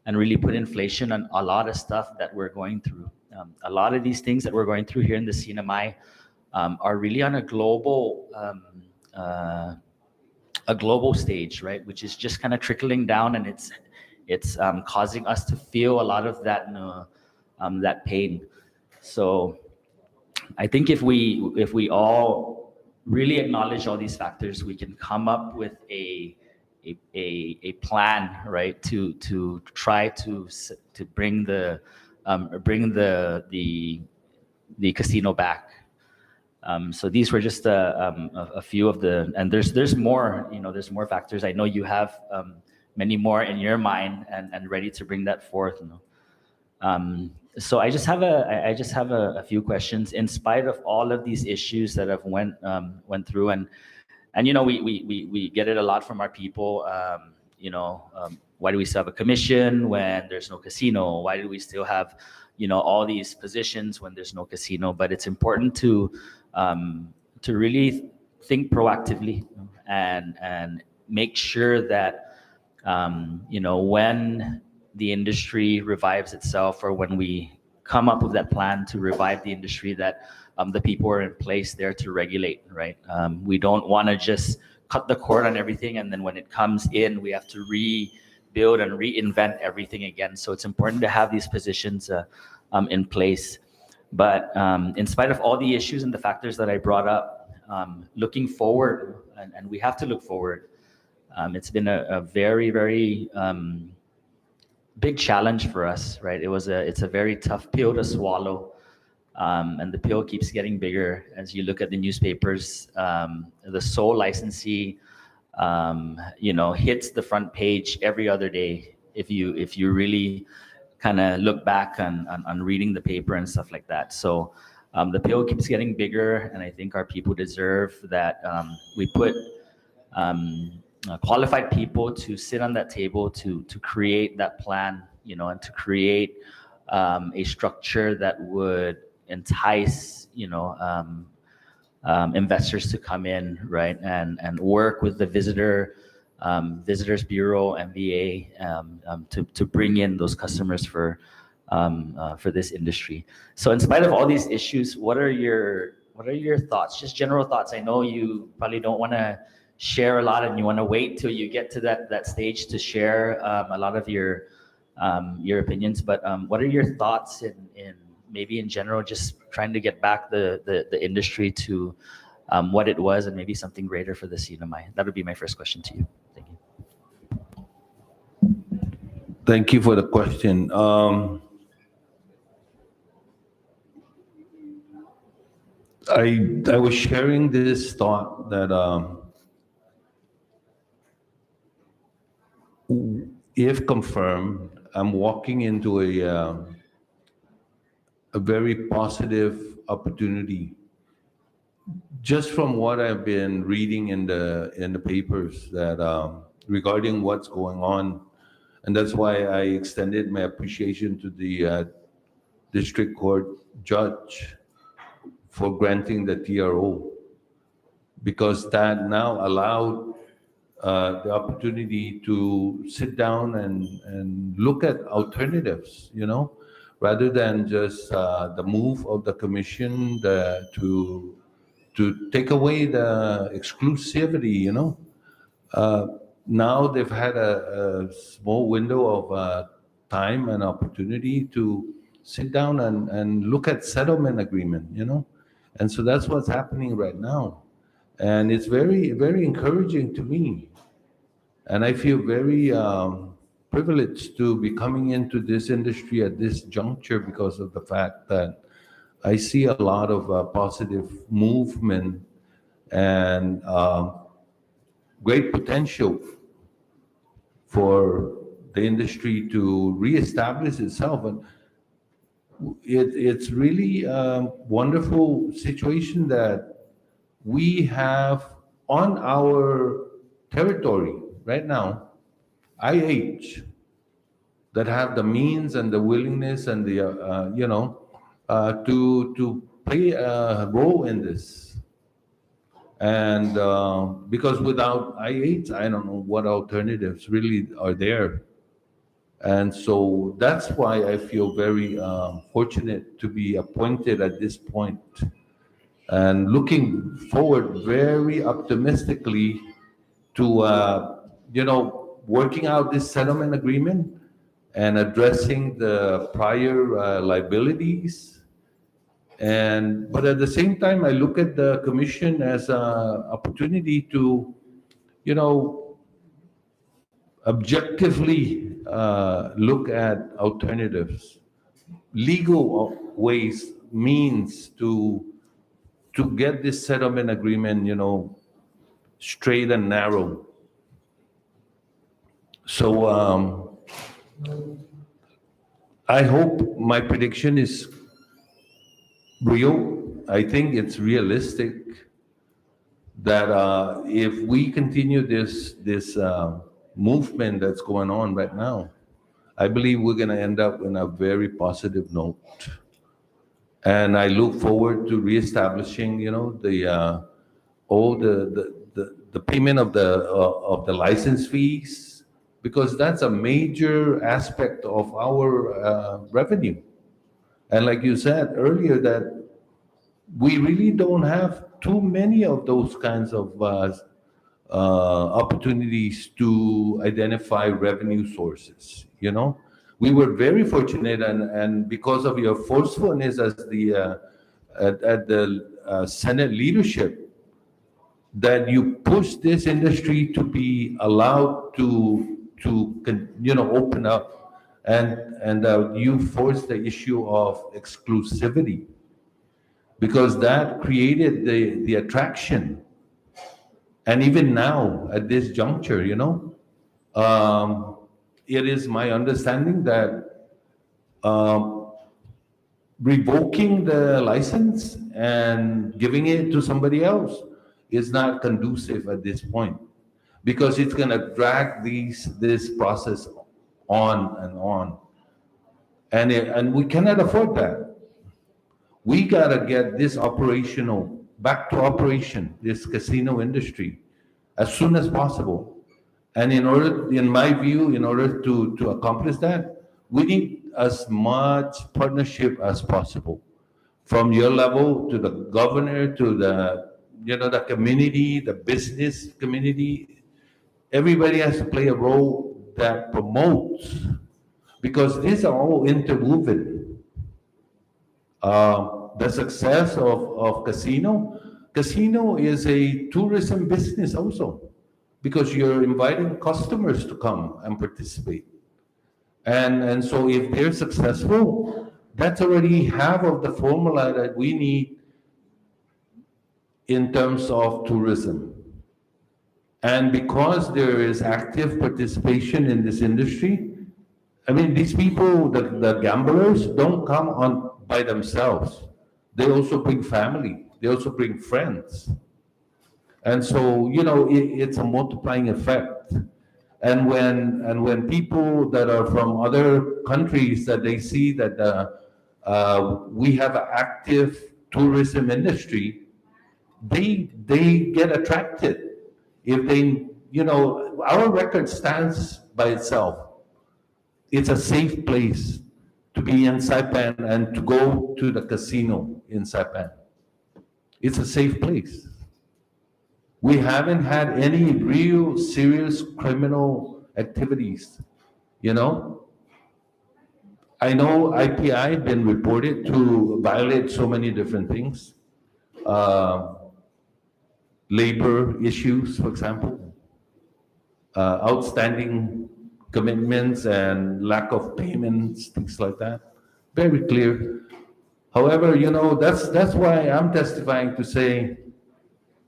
and really put inflation on a lot of stuff that we're going through. A lot of these things that we're going through here in the Sinamay are really on a global stage, right? Which is just kind of trickling down, and it's causing us to feel a lot of that pain. So I think if we all really acknowledge all these factors, we can come up with a plan, right, to try to bring the casino back. So these were just a few of the, and there's more, there's more factors. I know you have many more in your mind and ready to bring that forth. So I just have a few questions. In spite of all of these issues that have went through, and we get it a lot from our people. Why do we still have a commission when there's no casino? Why do we still have all these positions when there's no casino? But it's important to really think proactively and make sure that when the industry revives itself, or when we come up with that plan to revive the industry, that the people are in place there to regulate, right? We don't want to just cut the cord on everything, and then when it comes in, we have to rebuild and reinvent everything again. So it's important to have these positions in place. But in spite of all the issues and the factors that I brought up, looking forward, and we have to look forward, it's been a very, very big challenge for us, right? It's a very tough pill to swallow. And the pill keeps getting bigger as you look at the newspapers. The sole licensee, hits the front page every other day. If you really kind of look back on reading the paper and stuff like that. So the pill keeps getting bigger, and I think our people deserve that we put qualified people to sit on that table to create that plan, and to create a structure that would entice investors to come in, right, and work with the Visitors Bureau, MVA, to bring in those customers for this industry. So in spite of all these issues, what are your thoughts? Just general thoughts. I know you probably don't want to share a lot, and you want to wait till you get to that stage to share a lot of your opinions. But what are your thoughts in maybe in general, just trying to get back the industry to what it was, and maybe something greater for the Sinamay? That would be my first question to you. Thank you. Thank you for the question. I was sharing this thought that if confirmed, I'm walking into a very positive opportunity. Just from what I've been reading in the papers that regarding what's going on, and that's why I extended my appreciation to the district court judge for granting the TRO, because that now allowed the opportunity to sit down and look at alternatives, rather than just the move of the commission to to take away the exclusivity, you know. Now they've had a small window of time and opportunity to sit down and look at settlement agreement, you know. And so that's what's happening right now. And it's very, very encouraging to me. And I feel very privileged to be coming into this industry at this juncture because of the fact that I see a lot of positive movement and great potential for the industry to reestablish itself. And it's really a wonderful situation that we have on our territory right now, IH, that have the means and the willingness and the, you know, to play a role in this. And because without IH, I don't know what alternatives really are there. And so that's why I feel very fortunate to be appointed at this point and looking forward very optimistically to, you know, working out this settlement agreement and addressing the prior liabilities. But at the same time, I look at the commission as an opportunity to, you know, objectively look at alternatives, legal ways, means to get this settlement agreement, you know, straight and narrow. So I hope my prediction is real. I think it's realistic that if we continue this movement that's going on right now, I believe we're going to end up in a very positive note. And I look forward to reestablishing, you know, the payment of the license fees, because that's a major aspect of our revenue. And like you said earlier, that we really don't have too many of those kinds of opportunities to identify revenue sources, you know. We were very fortunate, and because of your forcefulness as the at the Senate leadership, that you pushed this industry to be allowed to you know, open up, and you forced the issue of exclusivity, because that created the attraction. And even now at this juncture, you know, it is my understanding that revoking the license and giving it to somebody else is not conducive at this point, because it's going to drag this process on and on. And we cannot afford that. We got to get this operational, back to operation, this casino industry, as soon as possible. And in my view, in order to accomplish that, we need as much partnership as possible, from your level to the governor, to the, you know, the community, the business community. Everybody has to play a role that promotes, because these are all interwoven. The success of casino is a tourism business also, because you're inviting customers to come and participate. And so if they're successful, that's already half of the formula that we need in terms of tourism. And because there is active participation in this industry, I mean, these people, the gamblers, don't come on by themselves. They also bring family. They also bring friends. And so, you know, it's a multiplying effect. And when people that are from other countries, that they see that we have an active tourism industry, they get attracted. If they, you know, our record stands by itself. It's a safe place to be in Saipan and to go to the casino in Saipan. it's a safe place. We haven't had any real serious criminal activities, you know? I know IPI been reported to violate so many different things. Labor issues, for example, outstanding commitments and lack of payments, things like that. Very clear. However, you know, that's why I'm testifying to say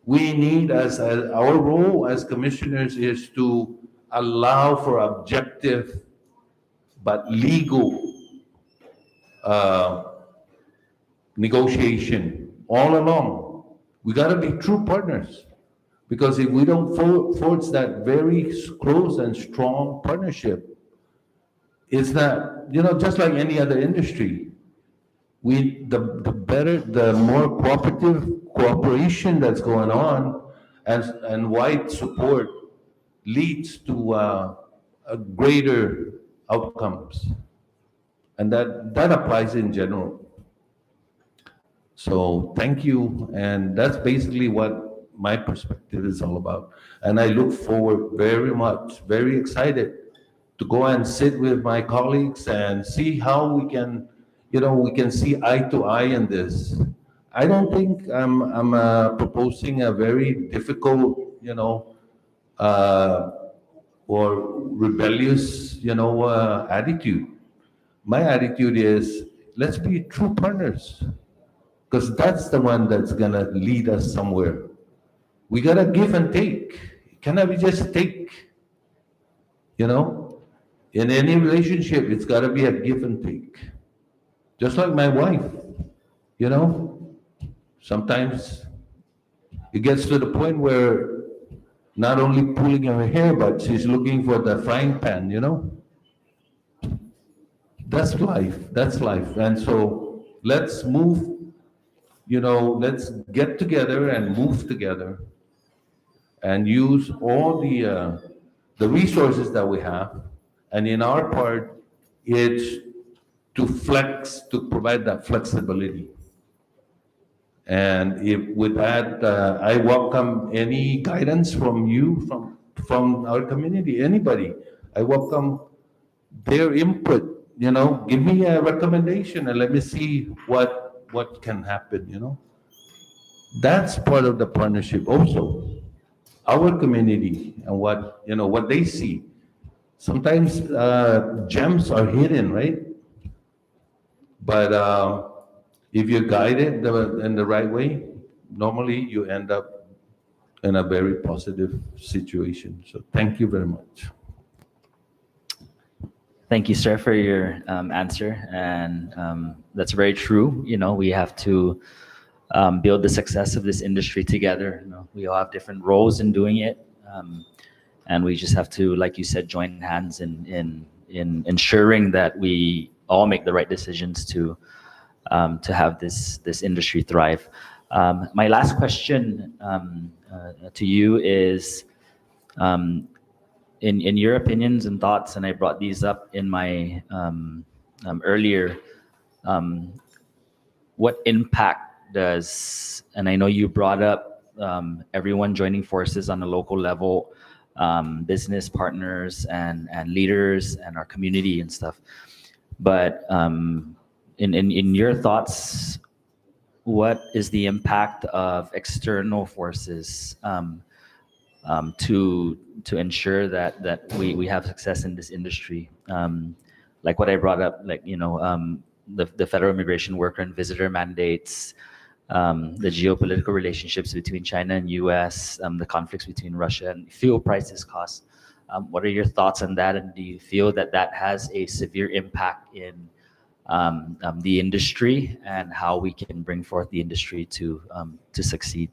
we need, as our role as commissioners is to allow for objective but legal negotiation all along. We got to be true partners, because if we don't forge that very close and strong partnership, it's that, you know, just like any other industry, the more cooperative cooperation that's going on and wide support leads to a greater outcomes. And that applies in general. So thank you, and that's basically what my perspective is all about. And I look forward very much, very excited to go and sit with my colleagues and see how we can, you know, we can see eye to eye in this. I don't think I'm proposing a very difficult, you know, or rebellious, you know, attitude. My attitude is, let's be true partners, because that's the one that's gonna lead us somewhere. We gotta give and take. It cannot be just take. You know, in any relationship, it's gotta be a give and take. Just like my wife, you know, sometimes it gets to the point where not only pulling her hair, but she's looking for the frying pan, you know? That's life, that's life. And so let's move, you know, let's get together and move together and use all the resources that we have. And in our part, it's to flex, to provide that flexibility. And if with that, I welcome any guidance from you, from our community, anybody. I welcome their input, you know, give me a recommendation and let me see what can happen, you know. That's part of the partnership also. Our community and what, you know, what they see. Sometimes gems are hidden, right? But if you guide it in the right way, normally you end up in a very positive situation. So thank you very much. Thank you, sir, for your answer. And that's very true. You know, we have to build the success of this industry together. You know, we all have different roles in doing it. And we just have to, like you said, join hands in ensuring that we all make the right decisions to have this industry thrive. My last question to you is, in your opinions and thoughts, and I brought these up in my earlier, what impact does, and I know you brought up everyone joining forces on a local level, business partners and leaders and our community and stuff, but in your thoughts, what is the impact of external forces to ensure that we have success in this industry? Like what I brought up, like, you know, the federal immigration worker and visitor mandates, the geopolitical relationships between China and US, the conflicts between Russia and fuel prices, costs. What are your thoughts on that? And do you feel that that has a severe impact in the industry and how we can bring forth the industry to succeed?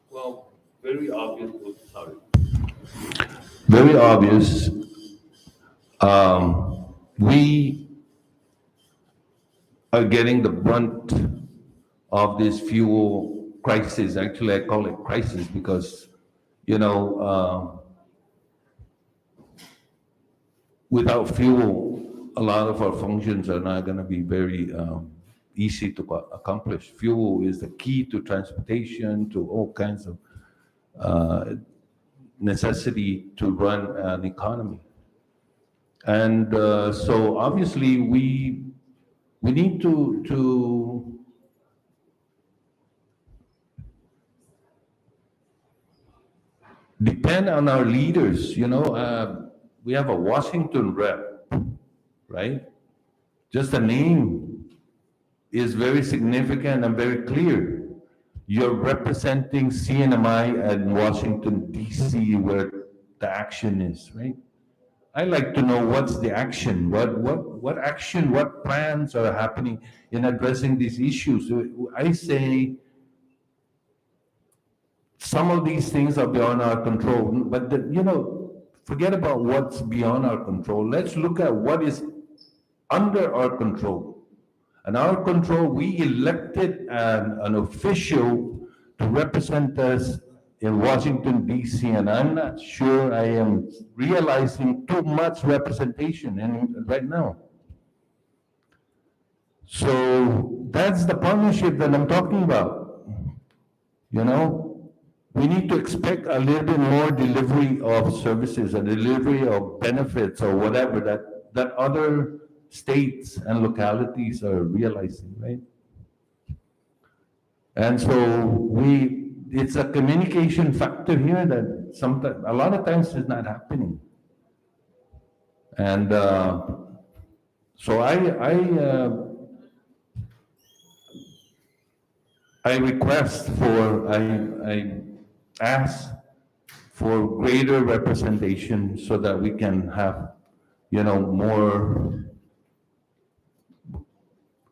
Well, very obvious. Sorry. Very obvious. We are getting the brunt of this fuel crisis. Actually, I call it crisis because, you know, without fuel, a lot of our functions are not going to be very easy to accomplish. Fuel is the key to transportation, to all kinds of necessity to run an economy. And so obviously we need to depend on our leaders. We have a Washington rep, right? Just the name is very significant and very clear. You're representing CNMI in Washington, D.C., where the action is, right? I like to know what's the action, what action, what plans are happening in addressing these issues. I say some of these things are beyond our control, but forget about what's beyond our control. Let's look at what is under our control. And our control, we elected an official to represent us in Washington, D.C., and I'm not sure I am realizing too much representation right now. So that's the partnership that I'm talking about. We need to expect a little bit more delivery of services, a delivery of benefits or whatever that other states and localities are realizing, right? And so it's a communication factor here that sometimes, a lot of times, is not happening. And so I request I ask for greater representation so that we can have, more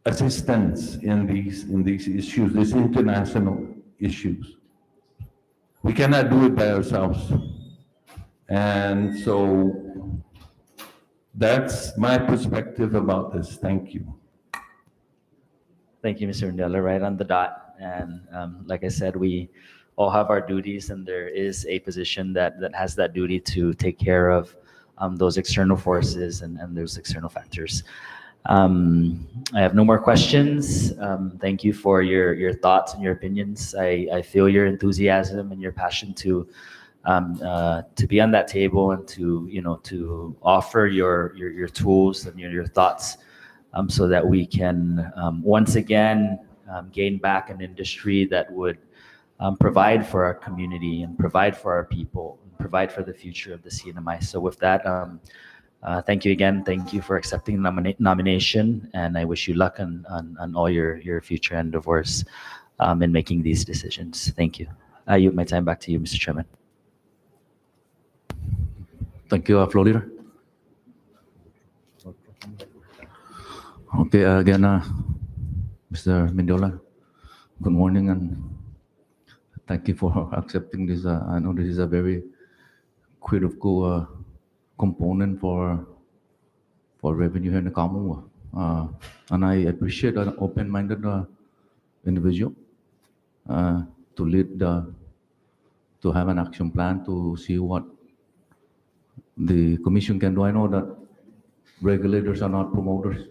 assistance in these issues, these international issues. We cannot do it by ourselves. And so that's my perspective about this. Thank you. Thank you, Mr. Mendiola. Right on the dot. And like I said, we all have our duties, and there is a position that has that duty to take care of those external forces and those external factors. I have no more questions. Thank you for your thoughts and your opinions. I feel your enthusiasm and your passion to be on that table and to offer your tools and your thoughts, so that we can once again gain back an industry that would provide for our community and provide for our people, and provide for the future of the CNMI. So with that, thank you again. Thank you for accepting the nomination, and I wish you luck on all your future endeavors in making these decisions. Thank you. I yield my time back to you, Mr. Chairman. Thank you, Floor Leader. Okay, again, Mr. Mendiola, good morning, and thank you for accepting this. I know this is a very critical component for revenue here in the Commonwealth. And I appreciate an open-minded individual to lead to have an action plan to see what the commission can do. I know that regulators are not promoters,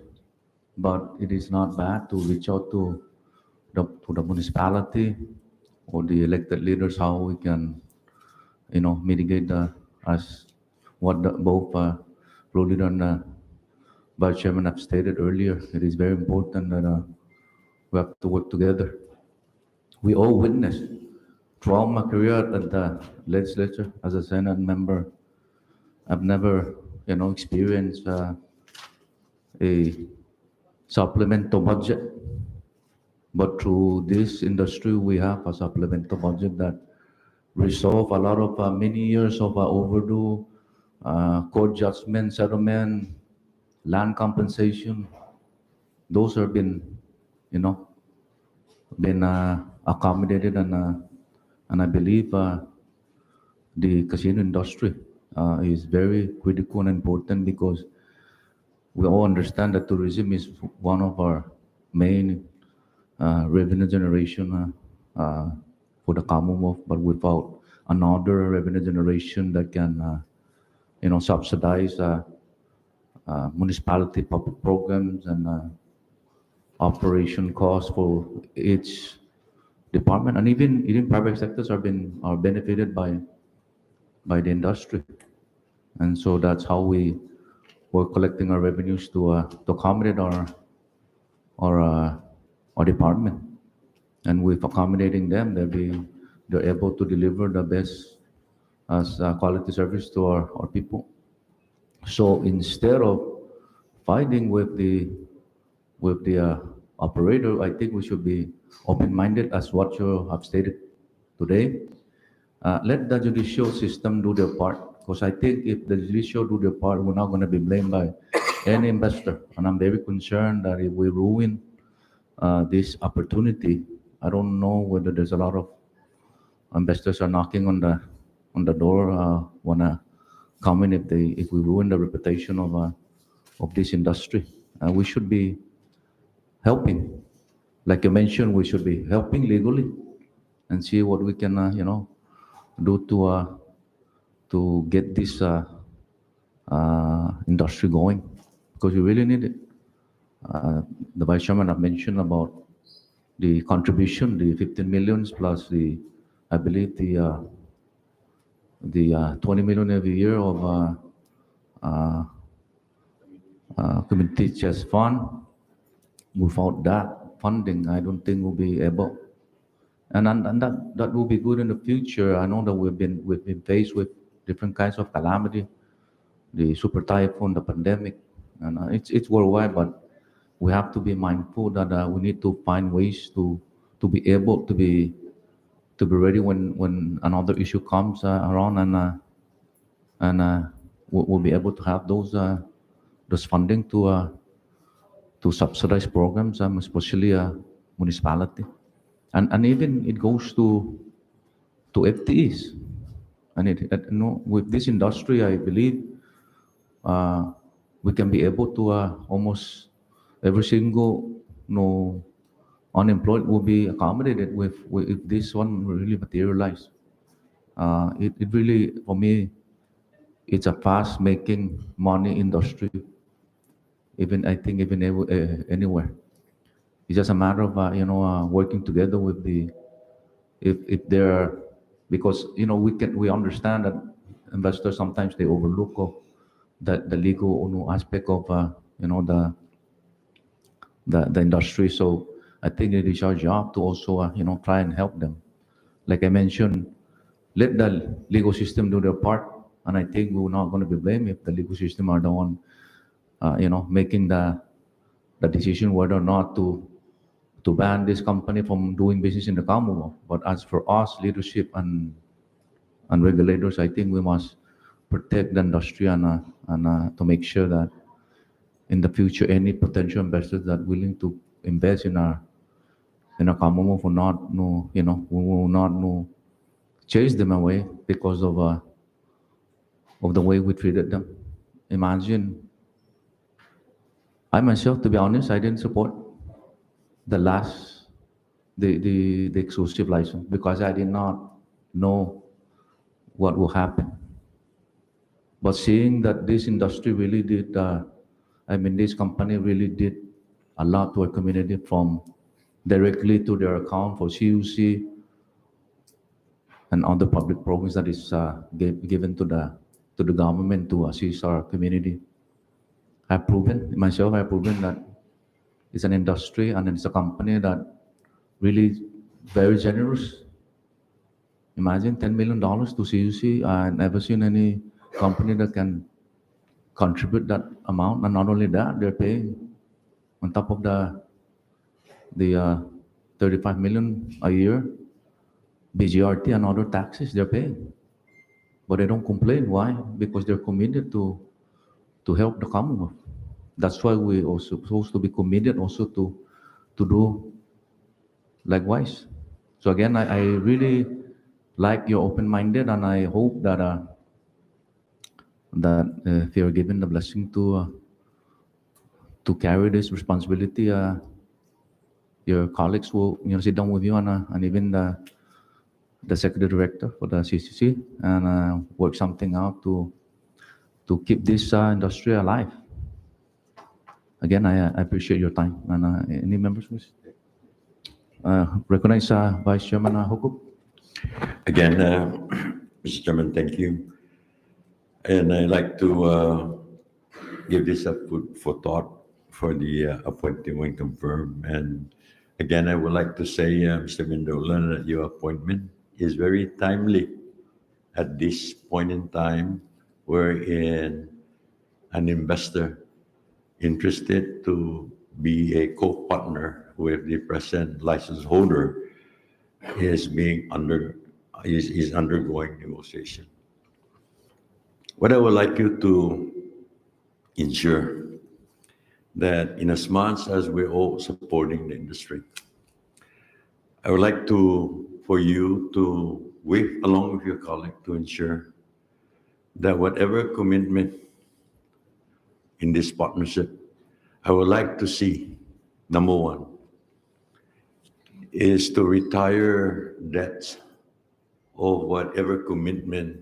but it is not bad to reach out to the municipality or the elected leaders, how we can, mitigate as what both Floor Leader and Vice Chairman have stated earlier. It is very important that we have to work together. We all witnessed throughout my career at the legislature as a Senate member. I've never, experienced a supplemental budget, but through this industry, we have a supplemental budget that resolve a lot of many years of overdue court judgment, settlement, land compensation. Those have been, accommodated, and I believe the casino industry is very critical and important, because we all understand that tourism is one of our main revenue generation for the Commonwealth, but without another revenue generation that can, subsidize municipality public programs and operation costs for each department, and even private sectors are benefited by the industry, and so that's how we're collecting our revenues to accommodate our department, and with accommodating them, they're able to deliver the best as quality service to our people. So instead of fighting with the operator, I think we should be open-minded as what you have stated today. Let the judicial system do their part, because I think if the judicial do their part, we're not going to be blamed by any investor. And I'm very concerned that if we ruin this opportunity, I don't know whether there's a lot of investors are knocking on the door, wanna come in if we ruin the reputation of this industry. We should be helping, like you mentioned, we should be helping legally and see what we can, do to get this industry going, because we really need it. The Vice Chairman have mentioned about the contribution, the 15 millions plus I believe the 20 million every year of community chest fund. Without that funding, I don't think we'll be able. And that will be good in the future. I know that we've been faced with different kinds of calamity, the super typhoon, the pandemic, and it's worldwide. But we have to be mindful that we need to find ways to be able to be ready when another issue comes around, and we'll be able to have those funding to subsidize programs, especially municipality. And even it goes to FTEs. And with this industry, I believe we can be able to almost every single unemployed will be accommodated if this one really materialize. It really, for me, it's a fast making money industry. I think even anywhere. It's just a matter of working together with if there are, because we understand that investors sometimes they overlook the legal aspect of the industry. So I think it is our job to also try and help them. Like I mentioned, let the legal system do their part, and I think we're not going to be blamed if the legal system are the one making the decision whether or not to ban this company from doing business in the Commonwealth. But as for us, leadership and regulators, I think we must protect the industry and to make sure that in the future, any potential investors that willing to invest in our Commonwealth will not we will not chase them away because of the way we treated them. Imagine, I myself, to be honest, I didn't support the exclusive license because I did not know what will happen. But seeing that this industry really did, this company really did a lot to our community, from directly to their account for CUC and other public programs that is given to the government to assist our community. I've proven that it's an industry and it's a company that really very generous. Imagine $10 million to CUC. I've never seen any company that can contribute that amount. And not only that, they're paying on top of the 35 million a year, BGRT and other taxes they're paying. But they don't complain. Why? Because they're committed to help the Commonwealth. That's why we also supposed to be committed also to do likewise. So again, I really like you're open-minded, and I hope that if you're given the blessing to carry this responsibility, your colleagues will sit down with you and even the Executive Director for the CCC and work something out to keep this industry alive. Again, I appreciate your time. And any members, please? Recognize Vice Chairman Hokuk. Again, Mr. Chairman, thank you. And I'd like to give this up food for thought for the appointee when confirmed. And again, I would like to say, Mr. Mendola, that your appointment is very timely at this point in time wherein an investor interested to be a co-partner with the present license holder is undergoing negotiation. What I would like you to ensure that in as much as we're all supporting the industry, I would like for you to work along with your colleague to ensure that whatever commitment in this partnership, I would like to see, number one, is to retire debts of whatever commitment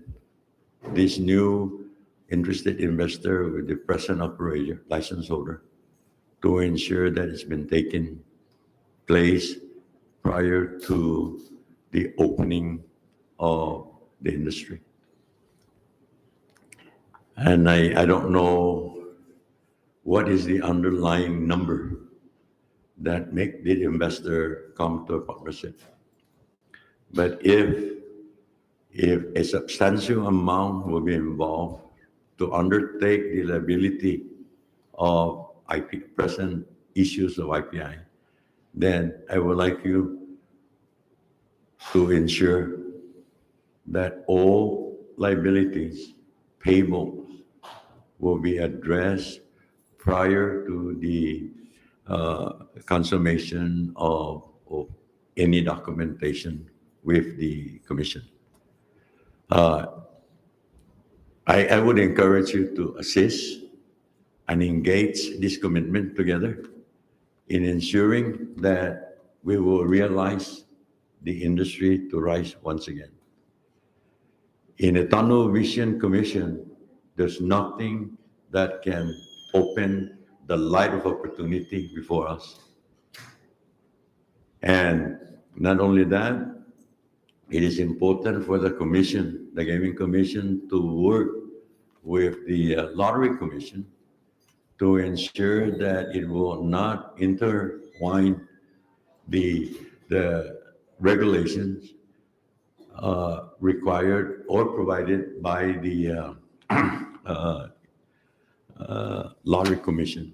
this new interested investor with the present operator, license holder, to ensure that it's been taken place prior to the opening of the industry. And I don't know what is the underlying number that make the investor come to a partnership. But if a substantial amount will be involved to undertake the liability of present issues of IPI, then I would like you to ensure that all liabilities payable will be addressed prior to the consummation of any documentation with the commission. I would encourage you to assist and engage this commitment together in ensuring that we will realize the industry to rise once again. In a tunnel vision commission, there's nothing that can open the light of opportunity before us. And not only that, it is important for the commission, the Gaming Commission, to work with the Lottery Commission to ensure that it will not intertwine the regulations required or provided by the Lottery Commission.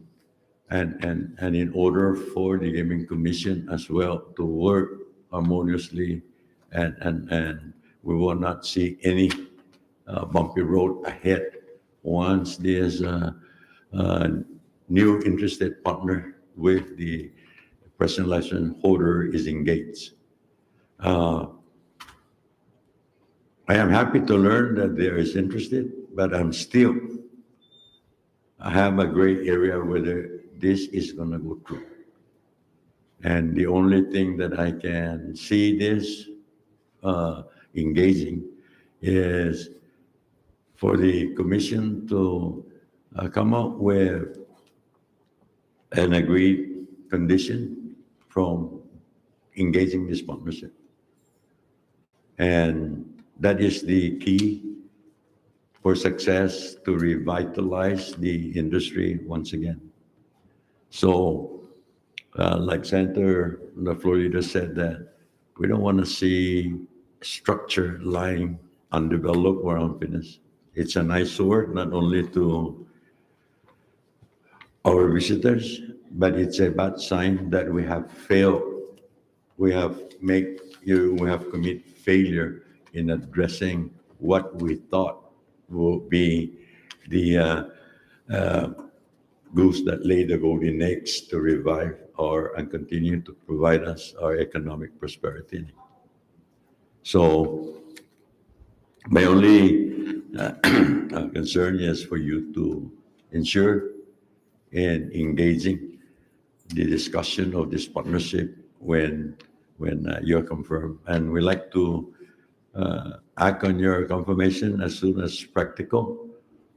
And in order for the Gaming Commission as well to work harmoniously and we will not see any bumpy road ahead once there's a new interested partner with the present license holder is engaged. I am happy to learn that there is interested, but I have a gray area whether this is going to go through. And the only thing that I can see this engaging is for the commission to come up with an agreed condition from engaging this partnership. And that is the key for success to revitalize the industry once again. So, like Senator Florida said, that we don't want to see structure lying undeveloped or unfinished. It's an eyesore not only to our visitors, but it's a bad sign that we have failed. We have committed failure in addressing what we thought will be the goose that laid the golden eggs to revive and continue to provide us our economic prosperity. So my only concern is for you to ensure in engaging the discussion of this partnership when you're confirmed. And we like to act on your confirmation as soon as practical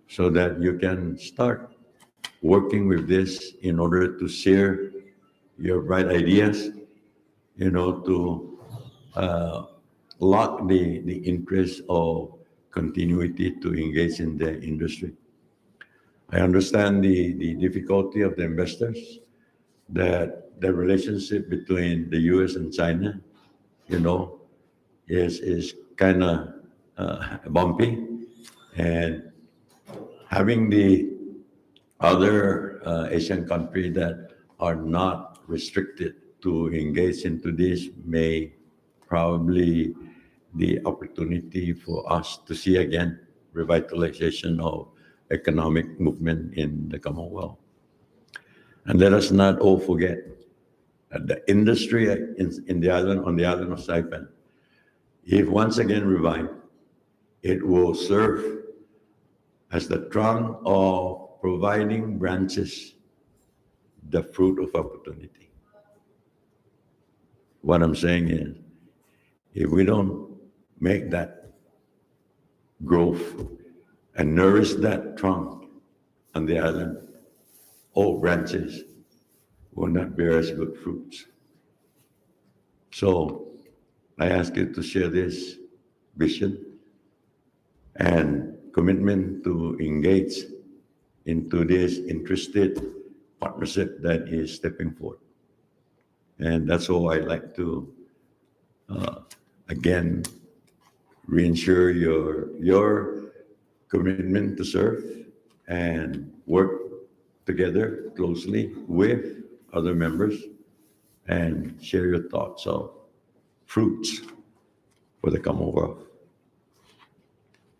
so that you can start working with this in order to share your bright ideas, to lock the interest of continuity to engage in the industry. I understand the difficulty of the investors, that the relationship between the US and China, is kind of bumpy. And having the other Asian countries that are not restricted to engage into this may probably the opportunity for us to see again revitalization of economic movement in the Commonwealth. And let us not all forget that the industry in the island, on the island of Saipan, if once again revived, it will serve as the trunk of providing branches the fruit of opportunity. What I'm saying is, if we don't make that growth and nourish that trunk on the island, all branches will not bear as good fruits. So I ask you to share this vision and commitment to engage into this interested partnership that is stepping forward. And that's all I'd like to, again, reinsure your commitment to serve and work together closely with other members and share your thoughts of fruits for the Commonwealth.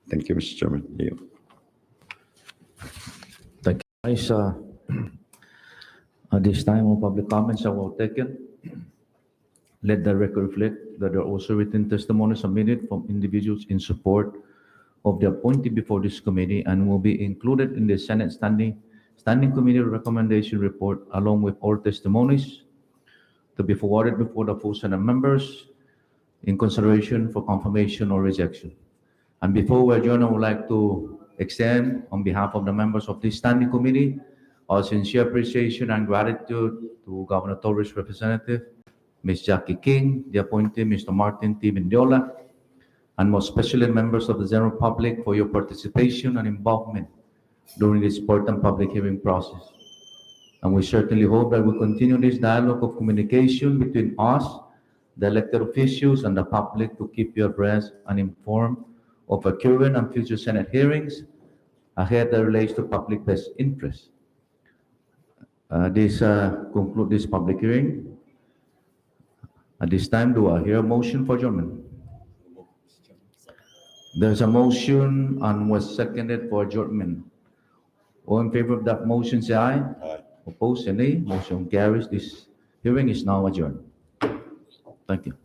Thank you, Mr. Chairman. Leo. Thank you, guys. At this time, all public comments are well taken. Let the record reflect that there are also written testimonies submitted from individuals in support of the appointee before this committee and will be included in the Senate Standing Committee recommendation report along with all testimonies to be forwarded before the full Senate members in consideration for confirmation or rejection. And before we adjourn, I would like to extend on behalf of the members of this standing committee our sincere appreciation and gratitude to Governor Torres' representative, Ms. Jackie King, the appointee, Mr. Martin T. Mendiola, and most especially members of the general public for your participation and involvement during this important public hearing process. And we certainly hope that we continue this dialogue of communication between us, the elected officials, and the public to keep you abreast and informed of our current and future Senate hearings ahead that relates to public best interest. This concludes this public hearing. At this time, do I hear a motion for adjournment? There's a motion and was seconded for adjournment. All in favor of that motion, say aye. Aye. Opposed, say nay. Motion carries. This hearing is now adjourned. Thank you.